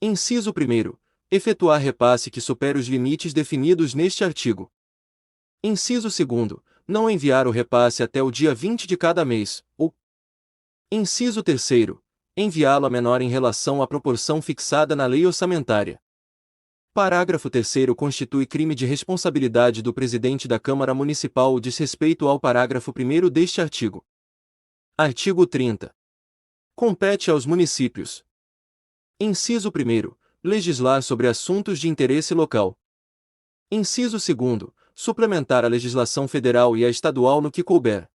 Inciso 1º. Efetuar repasse que supere os limites definidos neste artigo. Inciso 2º. Não enviar o repasse até o dia 20 de cada mês, ou. Inciso 3º. Enviá-lo a menor em relação à proporção fixada na lei orçamentária. Parágrafo 3º. Constitui crime de responsabilidade do presidente da Câmara Municipal o desrespeito ao parágrafo 1º deste artigo. Artigo 30. Compete aos municípios. Inciso 1º. Legislar sobre assuntos de interesse local. Inciso 2º. Suplementar a legislação federal e a estadual no que couber.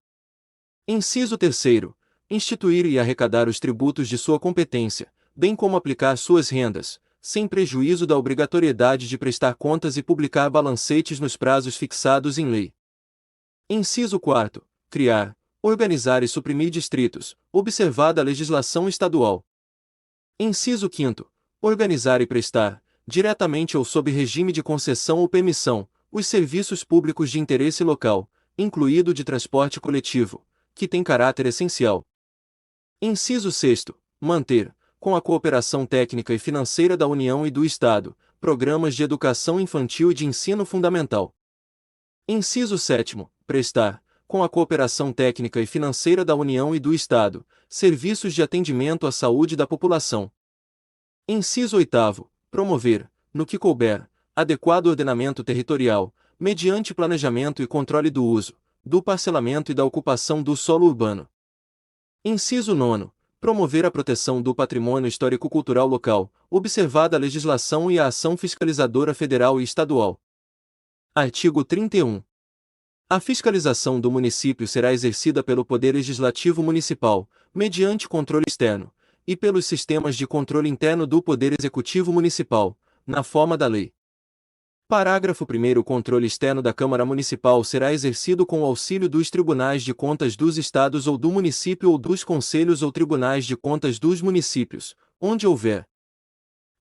Inciso 3º. Instituir e arrecadar os tributos de sua competência, bem como aplicar suas rendas, sem prejuízo da obrigatoriedade de prestar contas e publicar balancetes nos prazos fixados em lei. Inciso 4º. Criar, organizar e suprimir distritos, observada a legislação estadual. Inciso 5º. Organizar e prestar, diretamente ou sob regime de concessão ou permissão, os serviços públicos de interesse local, incluído o de transporte coletivo, que tem caráter essencial. Inciso 6º. Manter, com a cooperação técnica e financeira da União e do Estado, programas de educação infantil e de ensino fundamental. Inciso 7º. Prestar, com a cooperação técnica e financeira da União e do Estado, serviços de atendimento à saúde da população. Inciso 8º. Promover, no que couber, adequado ordenamento territorial, mediante planejamento e controle do uso, do parcelamento e da ocupação do solo urbano. Inciso 9º. Promover a proteção do patrimônio histórico-cultural local, observada a legislação e a ação fiscalizadora federal e estadual. Artigo 31. A fiscalização do município será exercida pelo Poder Legislativo Municipal, mediante controle externo, e pelos sistemas de controle interno do Poder Executivo Municipal, na forma da lei. Parágrafo 1º. O controle externo da Câmara Municipal será exercido com o auxílio dos tribunais de contas dos estados ou do município ou dos conselhos ou tribunais de contas dos municípios, onde houver.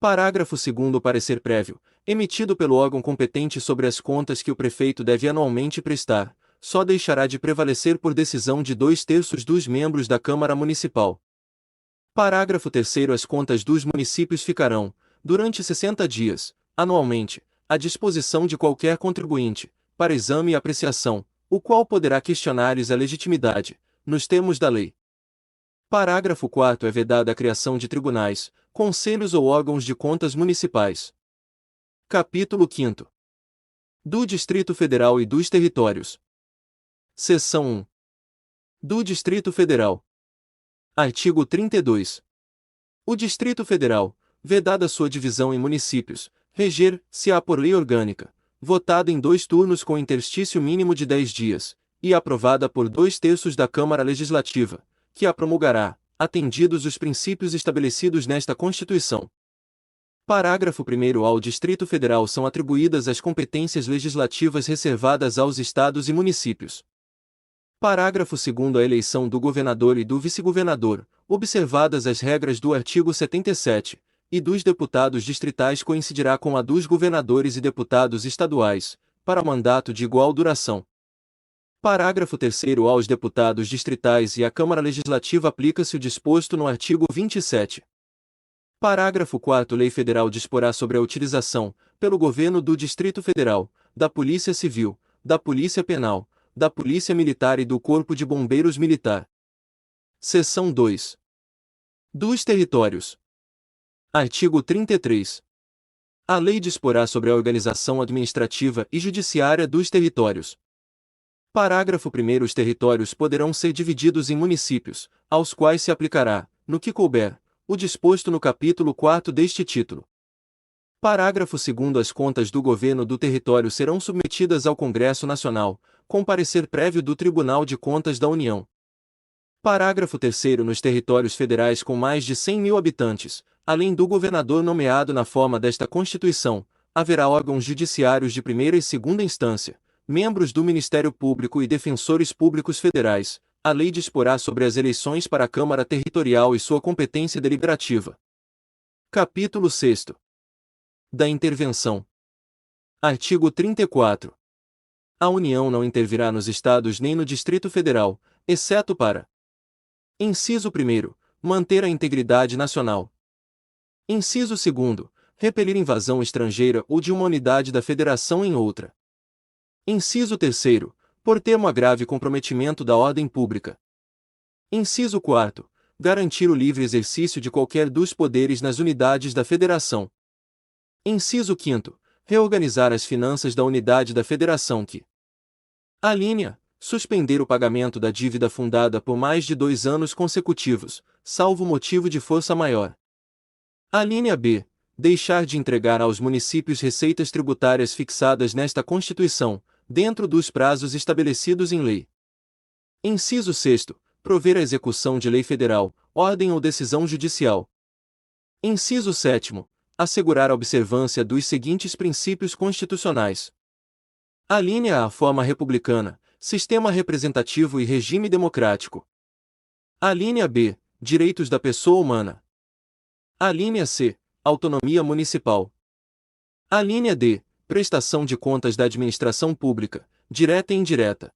Parágrafo 2º. O parecer prévio, emitido pelo órgão competente sobre as contas que o prefeito deve anualmente prestar, só deixará de prevalecer por decisão de 2/3 dos membros da Câmara Municipal. Parágrafo 3º. As contas dos municípios ficarão, durante 60 dias, anualmente, à disposição de qualquer contribuinte, para exame e apreciação, o qual poderá questionar-lhes a legitimidade, nos termos da lei. Parágrafo 4º. É vedada a criação de tribunais, conselhos ou órgãos de contas municipais. Capítulo 5º. Do Distrito Federal e dos Territórios. Seção 1. do Distrito Federal. Artigo 32. O Distrito Federal, vedada sua divisão em municípios, reger-se-á por lei orgânica, votada em 2 turnos com interstício mínimo de 10 dias, e aprovada por 2/3 da Câmara Legislativa, que a promulgará, atendidos os princípios estabelecidos nesta Constituição. Parágrafo 1º. Ao Distrito Federal são atribuídas as competências legislativas reservadas aos estados e municípios. Parágrafo 2º. A eleição do governador e do vice-governador, observadas as regras do artigo 77, e dos deputados distritais coincidirá com a dos governadores e deputados estaduais, para mandato de igual duração. Parágrafo 3º. Aos deputados distritais e à Câmara Legislativa aplica-se o disposto no artigo 27. Parágrafo 4º. Lei Federal disporá sobre a utilização, pelo Governo do Distrito Federal, da Polícia Civil, da Polícia Penal, da Polícia Militar e do Corpo de Bombeiros Militar. Seção 2. Dos Territórios. Artigo 33. A lei disporá sobre a organização administrativa e judiciária dos territórios. Parágrafo 1º. Os territórios poderão ser divididos em municípios, aos quais se aplicará, no que couber, o disposto no capítulo 4 deste título. Parágrafo 2º. As contas do governo do território serão submetidas ao Congresso Nacional, com parecer prévio do Tribunal de Contas da União. Parágrafo 3º. Nos territórios federais com mais de 100.000 habitantes, além do governador nomeado na forma desta Constituição, haverá órgãos judiciários de primeira e segunda instância, membros do Ministério Público e defensores públicos federais. A lei disporá sobre as eleições para a Câmara Territorial e sua competência deliberativa. Capítulo 6º. Da intervenção. Artigo 34. A União não intervirá nos Estados nem no Distrito Federal, exceto para: inciso 1º, manter a integridade nacional. Inciso 2º, repelir invasão estrangeira ou de uma unidade da Federação em outra. Inciso 3º, por termo a grave comprometimento da ordem pública. Inciso 4º, garantir o livre exercício de qualquer dos poderes nas unidades da Federação. Inciso 5º, reorganizar as finanças da unidade da Federação que: alínea, suspender o pagamento da dívida fundada por mais de 2 anos consecutivos, salvo motivo de força maior. Alínea B, deixar de entregar aos municípios receitas tributárias fixadas nesta Constituição, dentro dos prazos estabelecidos em lei. Inciso 6º, prover a execução de lei federal, ordem ou decisão judicial. Inciso 7º, assegurar a observância dos seguintes princípios constitucionais. Alínea A. A forma republicana, sistema representativo e regime democrático. Alínea B. Direitos da pessoa humana. Alínea C. Autonomia municipal. Alínea D. Prestação de contas da administração pública, direta e indireta.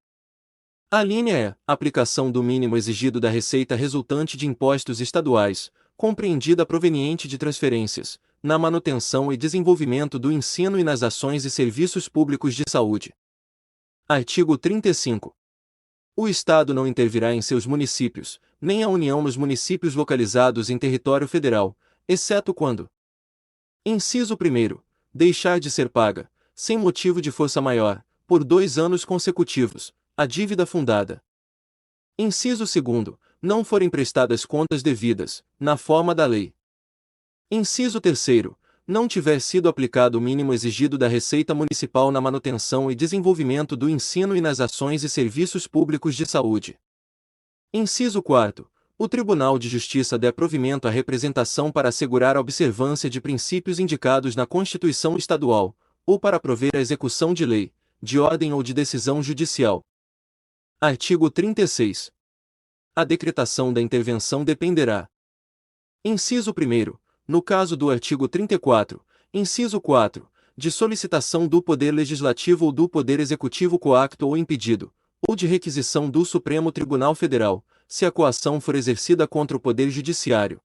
Alínea E. Aplicação do mínimo exigido da receita resultante de impostos estaduais, compreendida proveniente de transferências, na manutenção e desenvolvimento do ensino e nas ações e serviços públicos de saúde. Artigo 35. O Estado não intervirá em seus municípios, nem a União nos municípios localizados em território federal, exceto quando: inciso 1º, deixar de ser paga, sem motivo de força maior, por 2 anos consecutivos, a dívida fundada. Inciso 2º, não forem prestadas contas devidas, na forma da lei. Inciso 3º, não tiver sido aplicado o mínimo exigido da Receita Municipal na manutenção e desenvolvimento do ensino e nas ações e serviços públicos de saúde. Inciso 4º, o Tribunal de Justiça der provimento à representação para assegurar a observância de princípios indicados na Constituição Estadual, ou para prover a execução de lei, de ordem ou de decisão judicial. Artigo 36. A decretação da intervenção dependerá: inciso 1º, no caso do artigo 34, inciso 4, de solicitação do Poder Legislativo ou do Poder Executivo coacto ou impedido, ou de requisição do Supremo Tribunal Federal, se a coação for exercida contra o Poder Judiciário.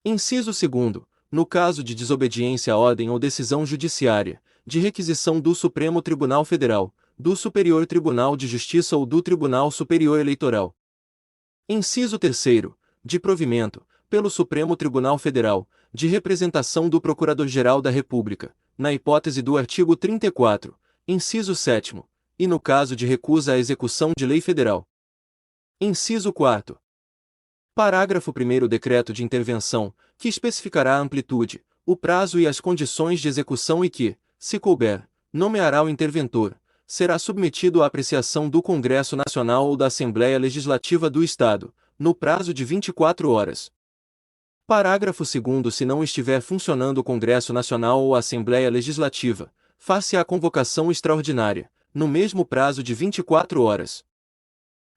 Inciso 2º, no caso de desobediência à ordem ou decisão judiciária, de requisição do Supremo Tribunal Federal, do Superior Tribunal de Justiça ou do Tribunal Superior Eleitoral. Inciso 3º, de provimento, pelo Supremo Tribunal Federal, de representação do Procurador-Geral da República, na hipótese do artigo 34, inciso 7º, e no caso de recusa à execução de lei federal. Inciso 4º. Parágrafo 1º Decreto de intervenção, que especificará a amplitude, o prazo e as condições de execução e que, se couber, nomeará o interventor, será submetido à apreciação do Congresso Nacional ou da Assembleia Legislativa do Estado, no prazo de 24 horas. Parágrafo 2º Se não estiver funcionando o Congresso Nacional ou a Assembleia Legislativa, far-se a convocação extraordinária, no mesmo prazo de 24 horas.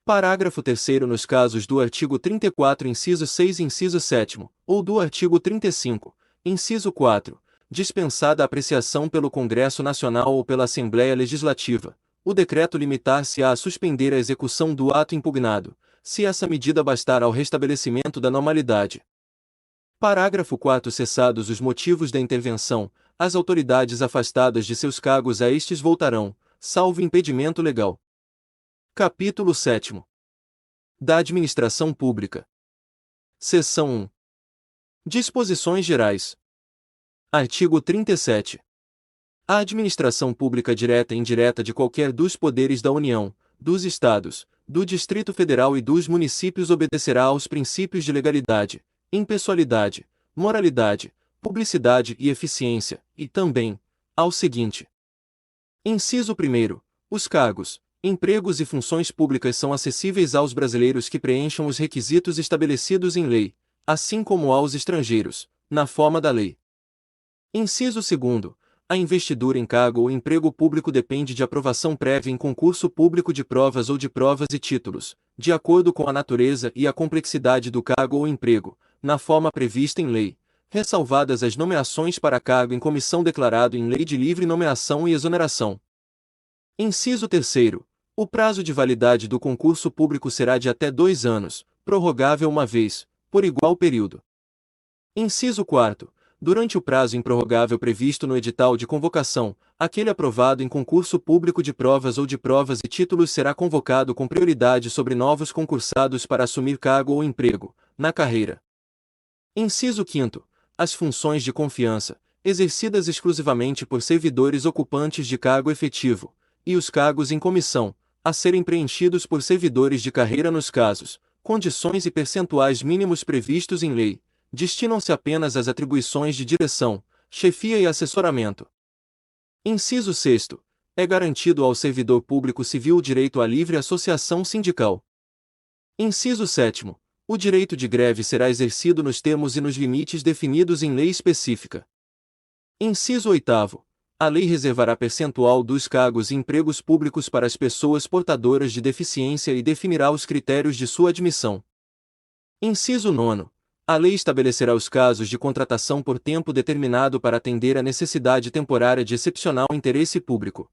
Parágrafo 3º Nos casos do artigo 34 inciso 6 inciso 7º, ou do artigo 35, inciso 4, dispensada a apreciação pelo Congresso Nacional ou pela Assembleia Legislativa, o decreto limitar-se-á a suspender a execução do ato impugnado, se essa medida bastar ao restabelecimento da normalidade. Parágrafo 4º Cessados os motivos da intervenção, as autoridades afastadas de seus cargos a estes voltarão, salvo impedimento legal. Capítulo 7º. Da Administração Pública. Seção 1. Disposições Gerais. Artigo 37. A administração pública direta e indireta de qualquer dos poderes da União, dos Estados, do Distrito Federal e dos municípios obedecerá aos princípios de legalidade, impessoalidade, moralidade, publicidade e eficiência, e também, ao seguinte. Inciso 1º. Os cargos, empregos e funções públicas são acessíveis aos brasileiros que preencham os requisitos estabelecidos em lei, assim como aos estrangeiros, na forma da lei. Inciso 2º. A investidura em cargo ou emprego público depende de aprovação prévia em concurso público de provas ou de provas e títulos, de acordo com a natureza e a complexidade do cargo ou emprego, na forma prevista em lei, ressalvadas as nomeações para cargo em comissão declarado em lei de livre nomeação e exoneração. Inciso 3º. O prazo de validade do concurso público será de até 2 anos, prorrogável uma vez, por igual período. Inciso 4º. Durante o prazo improrrogável previsto no edital de convocação, aquele aprovado em concurso público de provas ou de provas e títulos será convocado com prioridade sobre novos concursados para assumir cargo ou emprego, na carreira. Inciso 5º. As funções de confiança, exercidas exclusivamente por servidores ocupantes de cargo efetivo, e os cargos em comissão, a serem preenchidos por servidores de carreira nos casos, condições e percentuais mínimos previstos em lei, destinam-se apenas às atribuições de direção, chefia e assessoramento. Inciso 6º. É garantido ao servidor público civil o direito à livre associação sindical. Inciso 7º. O direito de greve será exercido nos termos e nos limites definidos em lei específica. Inciso 8º. A lei reservará percentual dos cargos e empregos públicos para as pessoas portadoras de deficiência e definirá os critérios de sua admissão. Inciso 9º. A lei estabelecerá os casos de contratação por tempo determinado para atender à necessidade temporária de excepcional interesse público.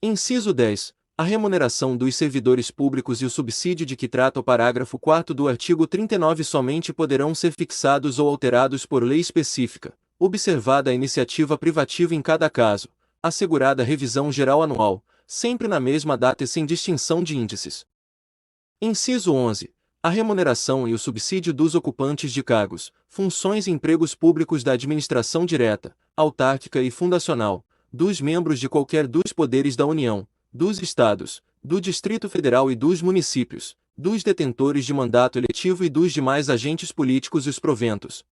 Inciso 10. A remuneração dos servidores públicos e o subsídio de que trata o parágrafo 4º do artigo 39 somente poderão ser fixados ou alterados por lei específica, observada a iniciativa privativa em cada caso, assegurada a revisão geral anual, sempre na mesma data e sem distinção de índices. Inciso 11. A remuneração e o subsídio dos ocupantes de cargos, funções e empregos públicos da administração direta, autárquica e fundacional, dos membros de qualquer dos poderes da União, dos Estados, do Distrito Federal e dos municípios, dos detentores de mandato eletivo e dos demais agentes políticos e os proventos,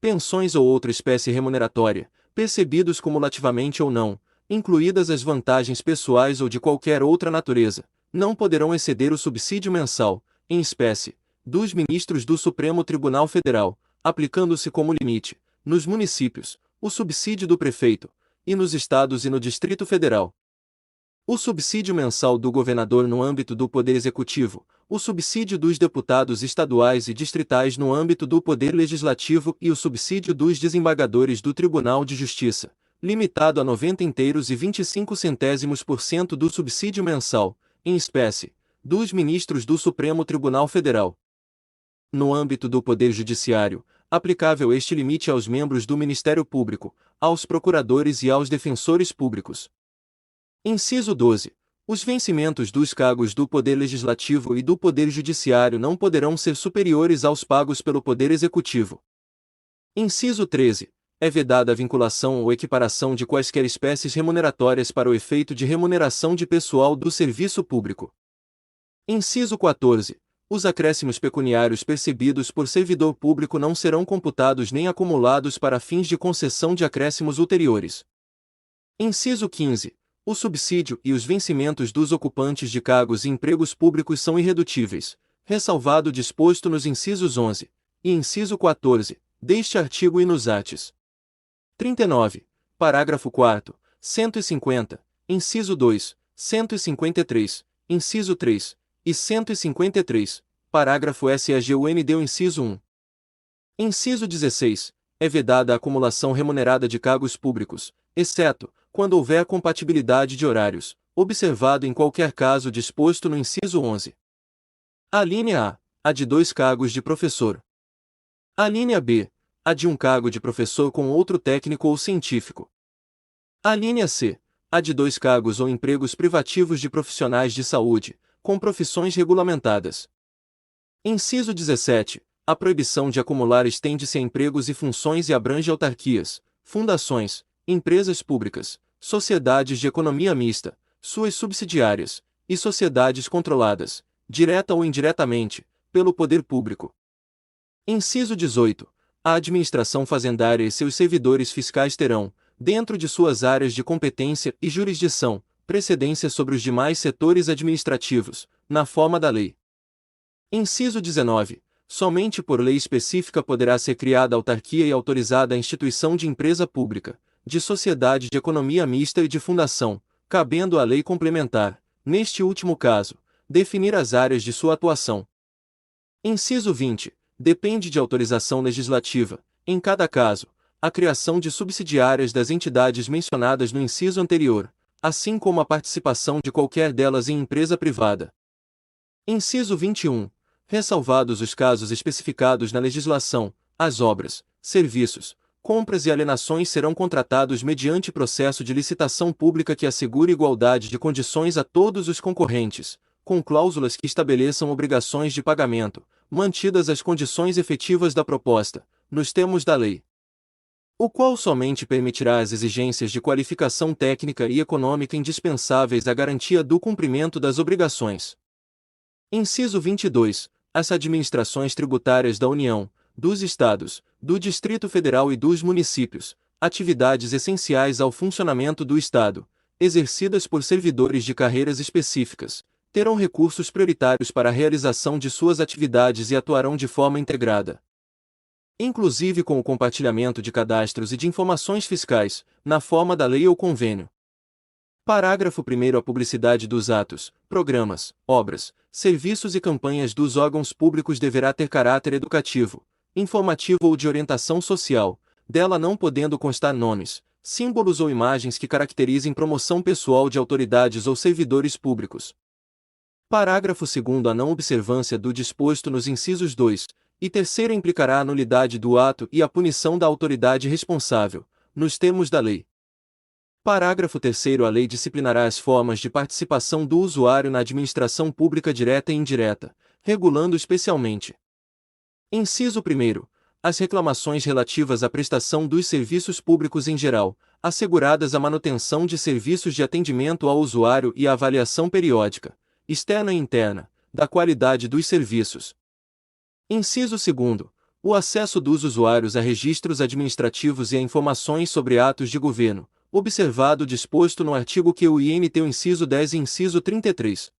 pensões ou outra espécie remuneratória, percebidos cumulativamente ou não, incluídas as vantagens pessoais ou de qualquer outra natureza, não poderão exceder o subsídio mensal, em espécie, dos ministros do Supremo Tribunal Federal, aplicando-se como limite, nos municípios, o subsídio do prefeito, e nos estados e no Distrito Federal, o subsídio mensal do governador no âmbito do Poder Executivo, o subsídio dos deputados estaduais e distritais no âmbito do Poder Legislativo e o subsídio dos desembargadores do Tribunal de Justiça, limitado a 90,25% do subsídio mensal, em espécie, dos ministros do Supremo Tribunal Federal. No âmbito do Poder Judiciário, aplicável este limite aos membros do Ministério Público, aos procuradores e aos defensores públicos. Inciso 12. Os vencimentos dos cargos do Poder Legislativo e do Poder Judiciário não poderão ser superiores aos pagos pelo Poder Executivo. Inciso 13. É vedada a vinculação ou equiparação de quaisquer espécies remuneratórias para o efeito de remuneração de pessoal do serviço público. Inciso 14. Os acréscimos pecuniários percebidos por servidor público não serão computados nem acumulados para fins de concessão de acréscimos ulteriores. Inciso 15. O subsídio e os vencimentos dos ocupantes de cargos e empregos públicos são irredutíveis, ressalvado o disposto nos incisos 11 e inciso 14 deste artigo e nos arts. 39. Parágrafo 4º, 150, inciso 2, 153, inciso 3 e 153, parágrafo SEGUND o inciso 1. Inciso 16. É vedada a acumulação remunerada de cargos públicos, exceto, quando houver compatibilidade de horários, observado em qualquer caso disposto no inciso 11. A linha A de 2 cargos de professor. A linha B, a de um cargo de professor com outro técnico ou científico. A linha C, a de 2 cargos ou empregos privativos de profissionais de saúde, com profissões regulamentadas. Inciso 17. A proibição de acumular estende-se a empregos e funções e abrange autarquias, fundações, empresas públicas, sociedades de economia mista, suas subsidiárias, e sociedades controladas, direta ou indiretamente, pelo poder público. Inciso 18. A administração fazendária e seus servidores fiscais terão, dentro de suas áreas de competência e jurisdição, precedência sobre os demais setores administrativos, na forma da lei. Inciso 19. Somente por lei específica poderá ser criada autarquia e autorizada a instituição de empresa pública, de sociedade de economia mista e de fundação, cabendo à lei complementar, neste último caso, definir as áreas de sua atuação. Inciso 20. Depende de autorização legislativa, em cada caso, a criação de subsidiárias das entidades mencionadas no inciso anterior, assim como a participação de qualquer delas em empresa privada. Inciso 21. Ressalvados os casos especificados na legislação, as obras, serviços, compras e alienações serão contratados mediante processo de licitação pública que assegure igualdade de condições a todos os concorrentes, com cláusulas que estabeleçam obrigações de pagamento, mantidas as condições efetivas da proposta, nos termos da lei. O qual somente permitirá as exigências de qualificação técnica e econômica indispensáveis à garantia do cumprimento das obrigações. Inciso 22. As administrações tributárias da União, dos Estados, do Distrito Federal e dos municípios, atividades essenciais ao funcionamento do Estado, exercidas por servidores de carreiras específicas, terão recursos prioritários para a realização de suas atividades e atuarão de forma integrada, inclusive com o compartilhamento de cadastros e de informações fiscais, na forma da lei ou convênio. Parágrafo 1º. A publicidade dos atos, programas, obras, serviços e campanhas dos órgãos públicos deverá ter caráter educativo, informativo ou de orientação social, dela não podendo constar nomes, símbolos ou imagens que caracterizem promoção pessoal de autoridades ou servidores públicos. Parágrafo 2º. A não observância do disposto nos incisos 2 e 3º implicará a nulidade do ato e a punição da autoridade responsável, nos termos da lei. Parágrafo 3º. A lei disciplinará as formas de participação do usuário na administração pública direta e indireta, regulando especialmente: inciso 1º. As reclamações relativas à prestação dos serviços públicos em geral, asseguradas a manutenção de serviços de atendimento ao usuário e a avaliação periódica, externa e interna, da qualidade dos serviços. Inciso 2º. O acesso dos usuários a registros administrativos e a informações sobre atos de governo, observado o disposto no artigo QINT o inciso 10 e inciso 33.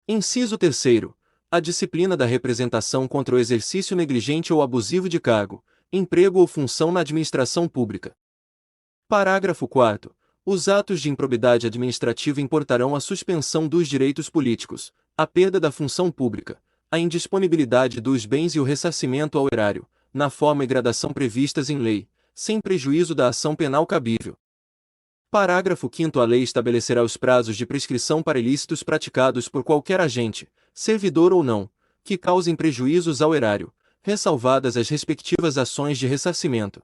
Inciso 3º. A disciplina da representação contra o exercício negligente ou abusivo de cargo, emprego ou função na administração pública. Parágrafo 4º. Os atos de improbidade administrativa importarão a suspensão dos direitos políticos, a perda da função pública, a indisponibilidade dos bens e o ressarcimento ao erário, na forma e gradação previstas em lei, sem prejuízo da ação penal cabível. Parágrafo 5º. A lei estabelecerá os prazos de prescrição para ilícitos praticados por qualquer agente, servidor ou não, que causem prejuízos ao erário, ressalvadas as respectivas ações de ressarcimento.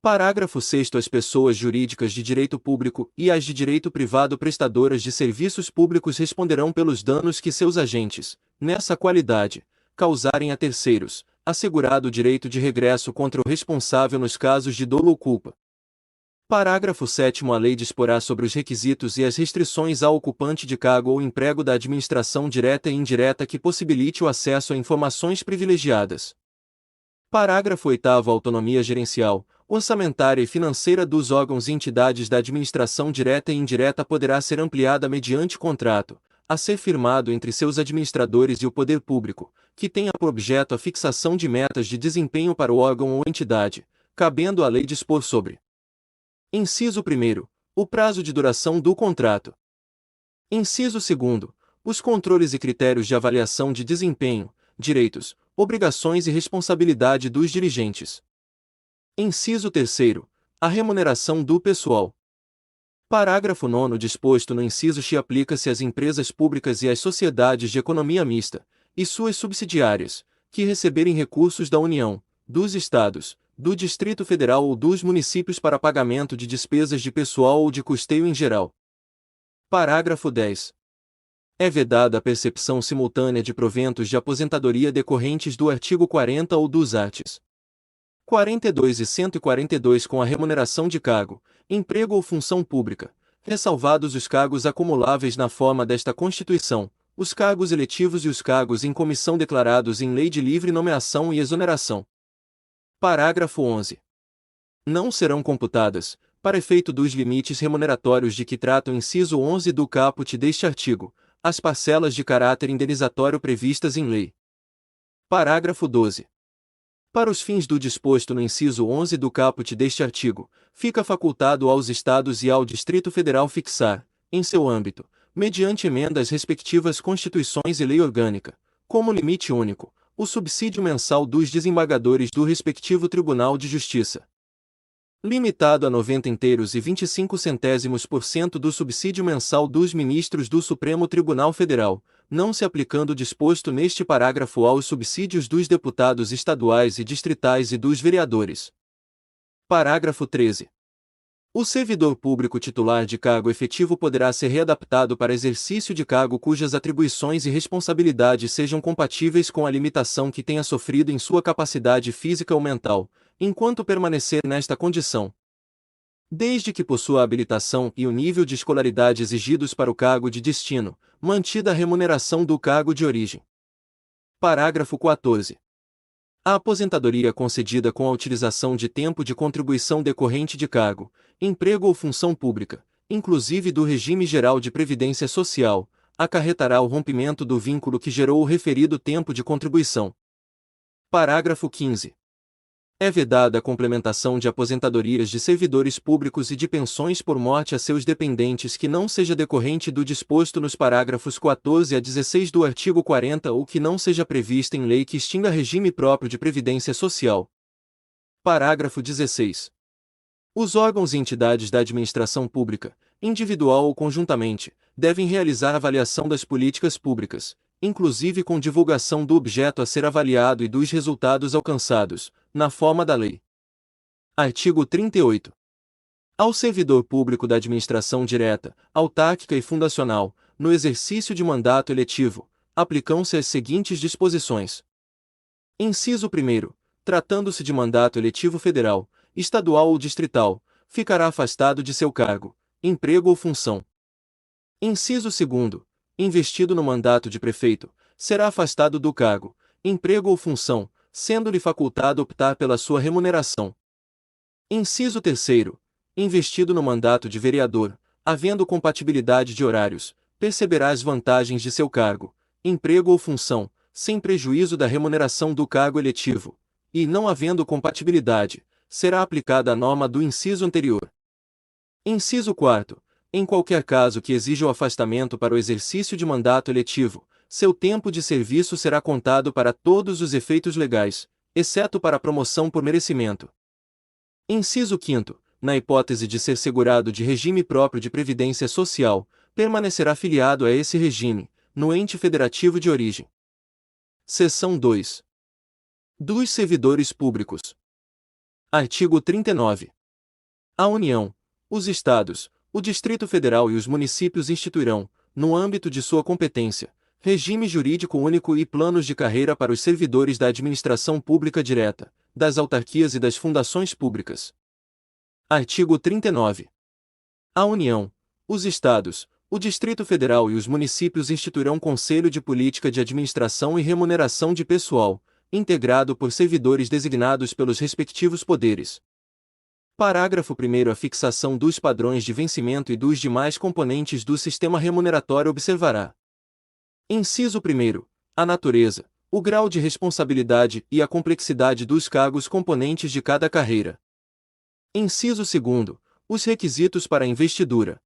Parágrafo 6º. As pessoas jurídicas de direito público e as de direito privado prestadoras de serviços públicos responderão pelos danos que seus agentes, nessa qualidade, causarem a terceiros, assegurado o direito de regresso contra o responsável nos casos de dolo ou culpa. Parágrafo 7º. A lei disporá sobre os requisitos e as restrições ao ocupante de cargo ou emprego da administração direta e indireta que possibilite o acesso a informações privilegiadas. Parágrafo 8º. A autonomia gerencial, orçamentária e financeira dos órgãos e entidades da administração direta e indireta poderá ser ampliada mediante contrato, a ser firmado entre seus administradores e o poder público, que tenha por objeto a fixação de metas de desempenho para o órgão ou entidade, cabendo à lei dispor sobre: Inciso 1º. O prazo de duração do contrato. Inciso 2º. Os controles e critérios de avaliação de desempenho, direitos, obrigações e responsabilidade dos dirigentes. Inciso 3º. A remuneração do pessoal. Parágrafo 9º. Disposto no inciso X aplica-se às empresas públicas e às sociedades de economia mista, e suas subsidiárias, que receberem recursos da União, dos Estados, do Distrito Federal ou dos municípios para pagamento de despesas de pessoal ou de custeio em geral. Parágrafo 10. É vedada a percepção simultânea de proventos de aposentadoria decorrentes do artigo 40 ou dos arts. 42 e 142 com a remuneração de cargo, emprego ou função pública, ressalvados os cargos acumuláveis na forma desta Constituição, os cargos eletivos e os cargos em comissão declarados em lei de livre nomeação e exoneração. Parágrafo 11. Não serão computadas, para efeito dos limites remuneratórios de que trata o inciso 11 do caput deste artigo, as parcelas de caráter indenizatório previstas em lei. Parágrafo 12. Para os fins do disposto no inciso 11 do caput deste artigo, fica facultado aos Estados e ao Distrito Federal fixar, em seu âmbito, mediante emenda às respectivas Constituições e lei orgânica, como limite único, o subsídio mensal dos desembargadores do respectivo Tribunal de Justiça, limitado a 90,25% do subsídio mensal dos ministros do Supremo Tribunal Federal, não se aplicando o disposto neste parágrafo aos subsídios dos deputados estaduais e distritais e dos vereadores. Parágrafo 13. O servidor público titular de cargo efetivo poderá ser readaptado para exercício de cargo cujas atribuições e responsabilidades sejam compatíveis com a limitação que tenha sofrido em sua capacidade física ou mental, enquanto permanecer nesta condição, desde que possua a habilitação e o nível de escolaridade exigidos para o cargo de destino, mantida a remuneração do cargo de origem. Parágrafo 14. A aposentadoria concedida com a utilização de tempo de contribuição decorrente de cargo, emprego ou função pública, inclusive do regime geral de previdência social, acarretará o rompimento do vínculo que gerou o referido tempo de contribuição. Parágrafo 15. É vedada a complementação de aposentadorias de servidores públicos e de pensões por morte a seus dependentes que não seja decorrente do disposto nos parágrafos 14 a 16 do artigo 40 ou que não seja prevista em lei que extinga regime próprio de previdência social. Parágrafo 16. Os órgãos e entidades da administração pública, individual ou conjuntamente, devem realizar avaliação das políticas públicas, inclusive com divulgação do objeto a ser avaliado e dos resultados alcançados, na forma da lei. Artigo 38. Ao servidor público da administração direta, autárquica e fundacional, no exercício de mandato eletivo, aplicam-se as seguintes disposições. Inciso 1º. Tratando-se de mandato eletivo federal, estadual ou distrital, ficará afastado de seu cargo, emprego ou função. Inciso 2º. Investido no mandato de prefeito, será afastado do cargo, emprego ou função, sendo-lhe facultado optar pela sua remuneração. Inciso 3º. Investido no mandato de vereador, havendo compatibilidade de horários, perceberá as vantagens de seu cargo, emprego ou função, sem prejuízo da remuneração do cargo eletivo, e, não havendo compatibilidade, será aplicada a norma do inciso anterior. Inciso 4º. Em qualquer caso que exija o afastamento para o exercício de mandato eletivo, seu tempo de serviço será contado para todos os efeitos legais, exceto para a promoção por merecimento. Inciso 5º. Na hipótese de ser segurado de regime próprio de previdência social, permanecerá filiado a esse regime, no ente federativo de origem. Seção 2. Dos servidores públicos. Artigo 39. A União, os Estados, o Distrito Federal e os municípios instituirão, no âmbito de sua competência, regime jurídico único e planos de carreira para os servidores da administração pública direta, das autarquias e das fundações públicas. Artigo 39. A União, os Estados, o Distrito Federal e os municípios instituirão Conselho de Política de Administração e Remuneração de Pessoal, integrado por servidores designados pelos respectivos poderes. Parágrafo 1º. A fixação dos padrões de vencimento e dos demais componentes do sistema remuneratório observará. Inciso 1º. A natureza, o grau de responsabilidade e a complexidade dos cargos componentes de cada carreira. Inciso 2º. Os requisitos para a investidura.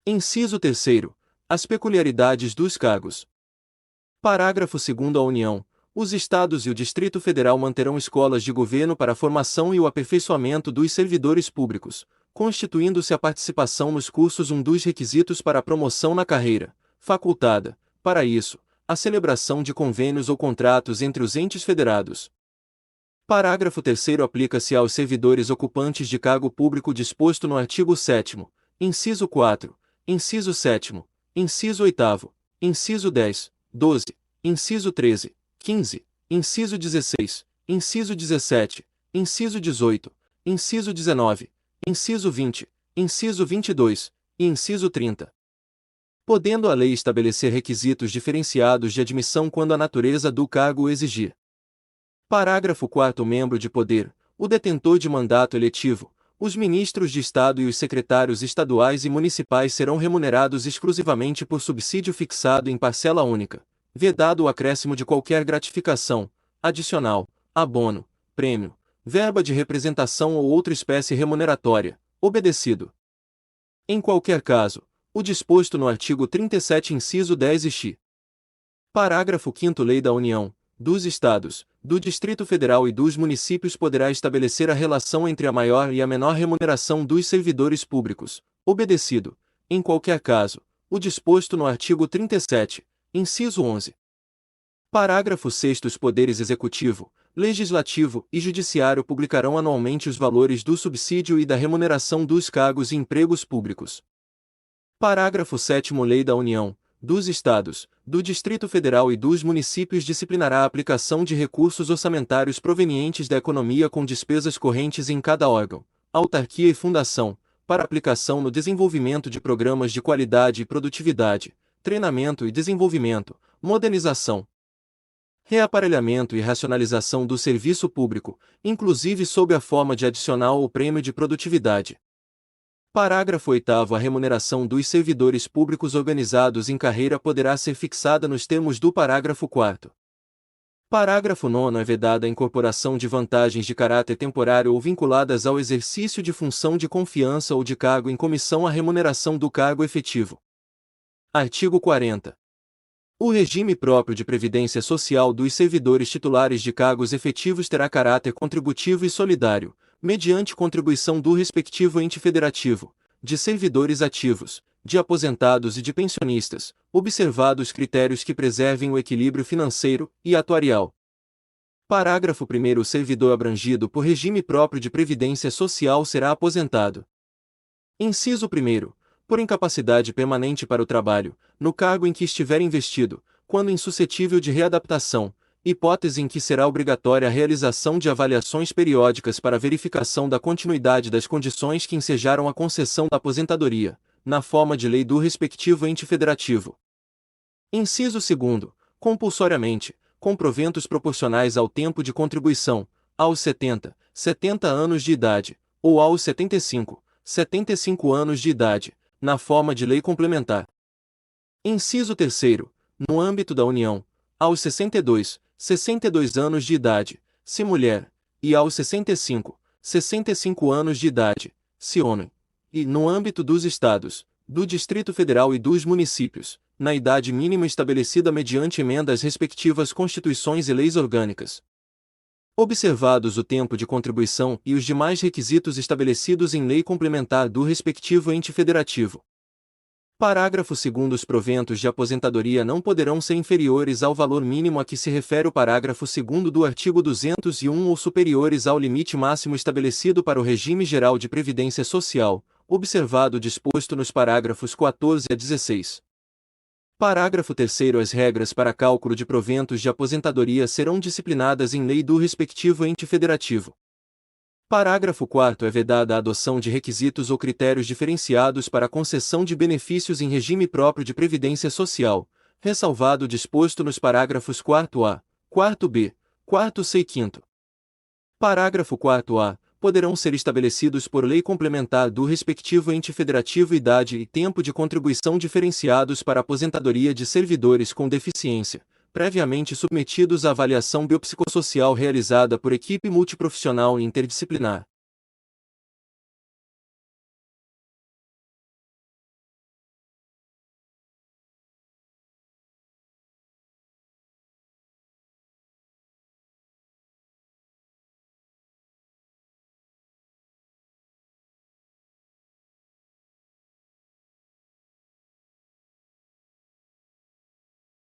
Inciso 3º. As peculiaridades dos cargos. Parágrafo 2º. A União, os Estados e o Distrito Federal manterão escolas de governo para a formação e o aperfeiçoamento dos servidores públicos, constituindo-se a participação nos cursos um dos requisitos para a promoção na carreira, facultada, para isso, a celebração de convênios ou contratos entre os entes federados. Parágrafo 3º. Aplica-se aos servidores ocupantes de cargo público disposto no artigo 7º, inciso 4, inciso 7º, inciso 8º, inciso 10, 12, inciso 13, 15, inciso 16, inciso 17, inciso 18, inciso 19, inciso 20, inciso 22 e inciso 30. Podendo a lei estabelecer requisitos diferenciados de admissão quando a natureza do cargo o exigir. Parágrafo 4º. Membro de poder, o detentor de mandato eletivo, os ministros de Estado e os secretários estaduais e municipais serão remunerados exclusivamente por subsídio fixado em parcela única, vedado o acréscimo de qualquer gratificação, adicional, abono, prêmio, verba de representação ou outra espécie remuneratória, obedecido. Em qualquer caso, o disposto no artigo 37 inciso 10 e x. Parágrafo 5º. Lei da União, dos Estados, do Distrito Federal e dos municípios poderá estabelecer a relação entre a maior e a menor remuneração dos servidores públicos, obedecido, em qualquer caso, o disposto no artigo 37, inciso 11. Parágrafo 6º. Os poderes executivo, legislativo e judiciário publicarão anualmente os valores do subsídio e da remuneração dos cargos e empregos públicos. Parágrafo 7º. Lei da União, dos Estados, do Distrito Federal e dos municípios disciplinará a aplicação de recursos orçamentários provenientes da economia com despesas correntes em cada órgão, autarquia e fundação, para aplicação no desenvolvimento de programas de qualidade e produtividade, treinamento e desenvolvimento, modernização, reaparelhamento e racionalização do serviço público, inclusive sob a forma de adicional ou prêmio de produtividade. Parágrafo 8º. A remuneração dos servidores públicos organizados em carreira poderá ser fixada nos termos do parágrafo 4º. Parágrafo 9º. É vedada a incorporação de vantagens de caráter temporário ou vinculadas ao exercício de função de confiança ou de cargo em comissão à remuneração do cargo efetivo. Artigo 40. O regime próprio de previdência social dos servidores titulares de cargos efetivos terá caráter contributivo e solidário, mediante contribuição do respectivo ente federativo, de servidores ativos, de aposentados e de pensionistas, observados critérios que preservem o equilíbrio financeiro e atuarial. Parágrafo 1º. O servidor abrangido por regime próprio de previdência social será aposentado. Inciso 1º. Por incapacidade permanente para o trabalho, no cargo em que estiver investido, quando insuscetível de readaptação, hipótese em que será obrigatória a realização de avaliações periódicas para verificação da continuidade das condições que ensejaram a concessão da aposentadoria, na forma de lei do respectivo ente federativo. Inciso 2º. Compulsoriamente, com proventos proporcionais ao tempo de contribuição, aos 70 anos de idade, ou aos 75 anos de idade, na forma de lei complementar. Inciso 3º. No âmbito da União, aos 62 anos de idade, se mulher, e aos 65 anos de idade, se homem, e, no âmbito dos Estados, do Distrito Federal e dos municípios, na idade mínima estabelecida mediante emenda às respectivas constituições e leis orgânicas. Observados o tempo de contribuição e os demais requisitos estabelecidos em lei complementar do respectivo ente federativo. Parágrafo 2º. Os proventos de aposentadoria não poderão ser inferiores ao valor mínimo a que se refere o parágrafo 2º do artigo 201 ou superiores ao limite máximo estabelecido para o regime geral de previdência social, observado o disposto nos parágrafos 14 a 16. Parágrafo 3º. As regras para cálculo de proventos de aposentadoria serão disciplinadas em lei do respectivo ente federativo. Parágrafo 4º. É vedada a adoção de requisitos ou critérios diferenciados para a concessão de benefícios em regime próprio de previdência social, ressalvado o disposto nos parágrafos 4º-A, 4º-B, 4º-C e 5º. Parágrafo 4º-A. Poderão ser estabelecidos por lei complementar do respectivo ente federativo idade e tempo de contribuição diferenciados para a aposentadoria de servidores com deficiência, previamente submetidos à avaliação biopsicossocial realizada por equipe multiprofissional e interdisciplinar.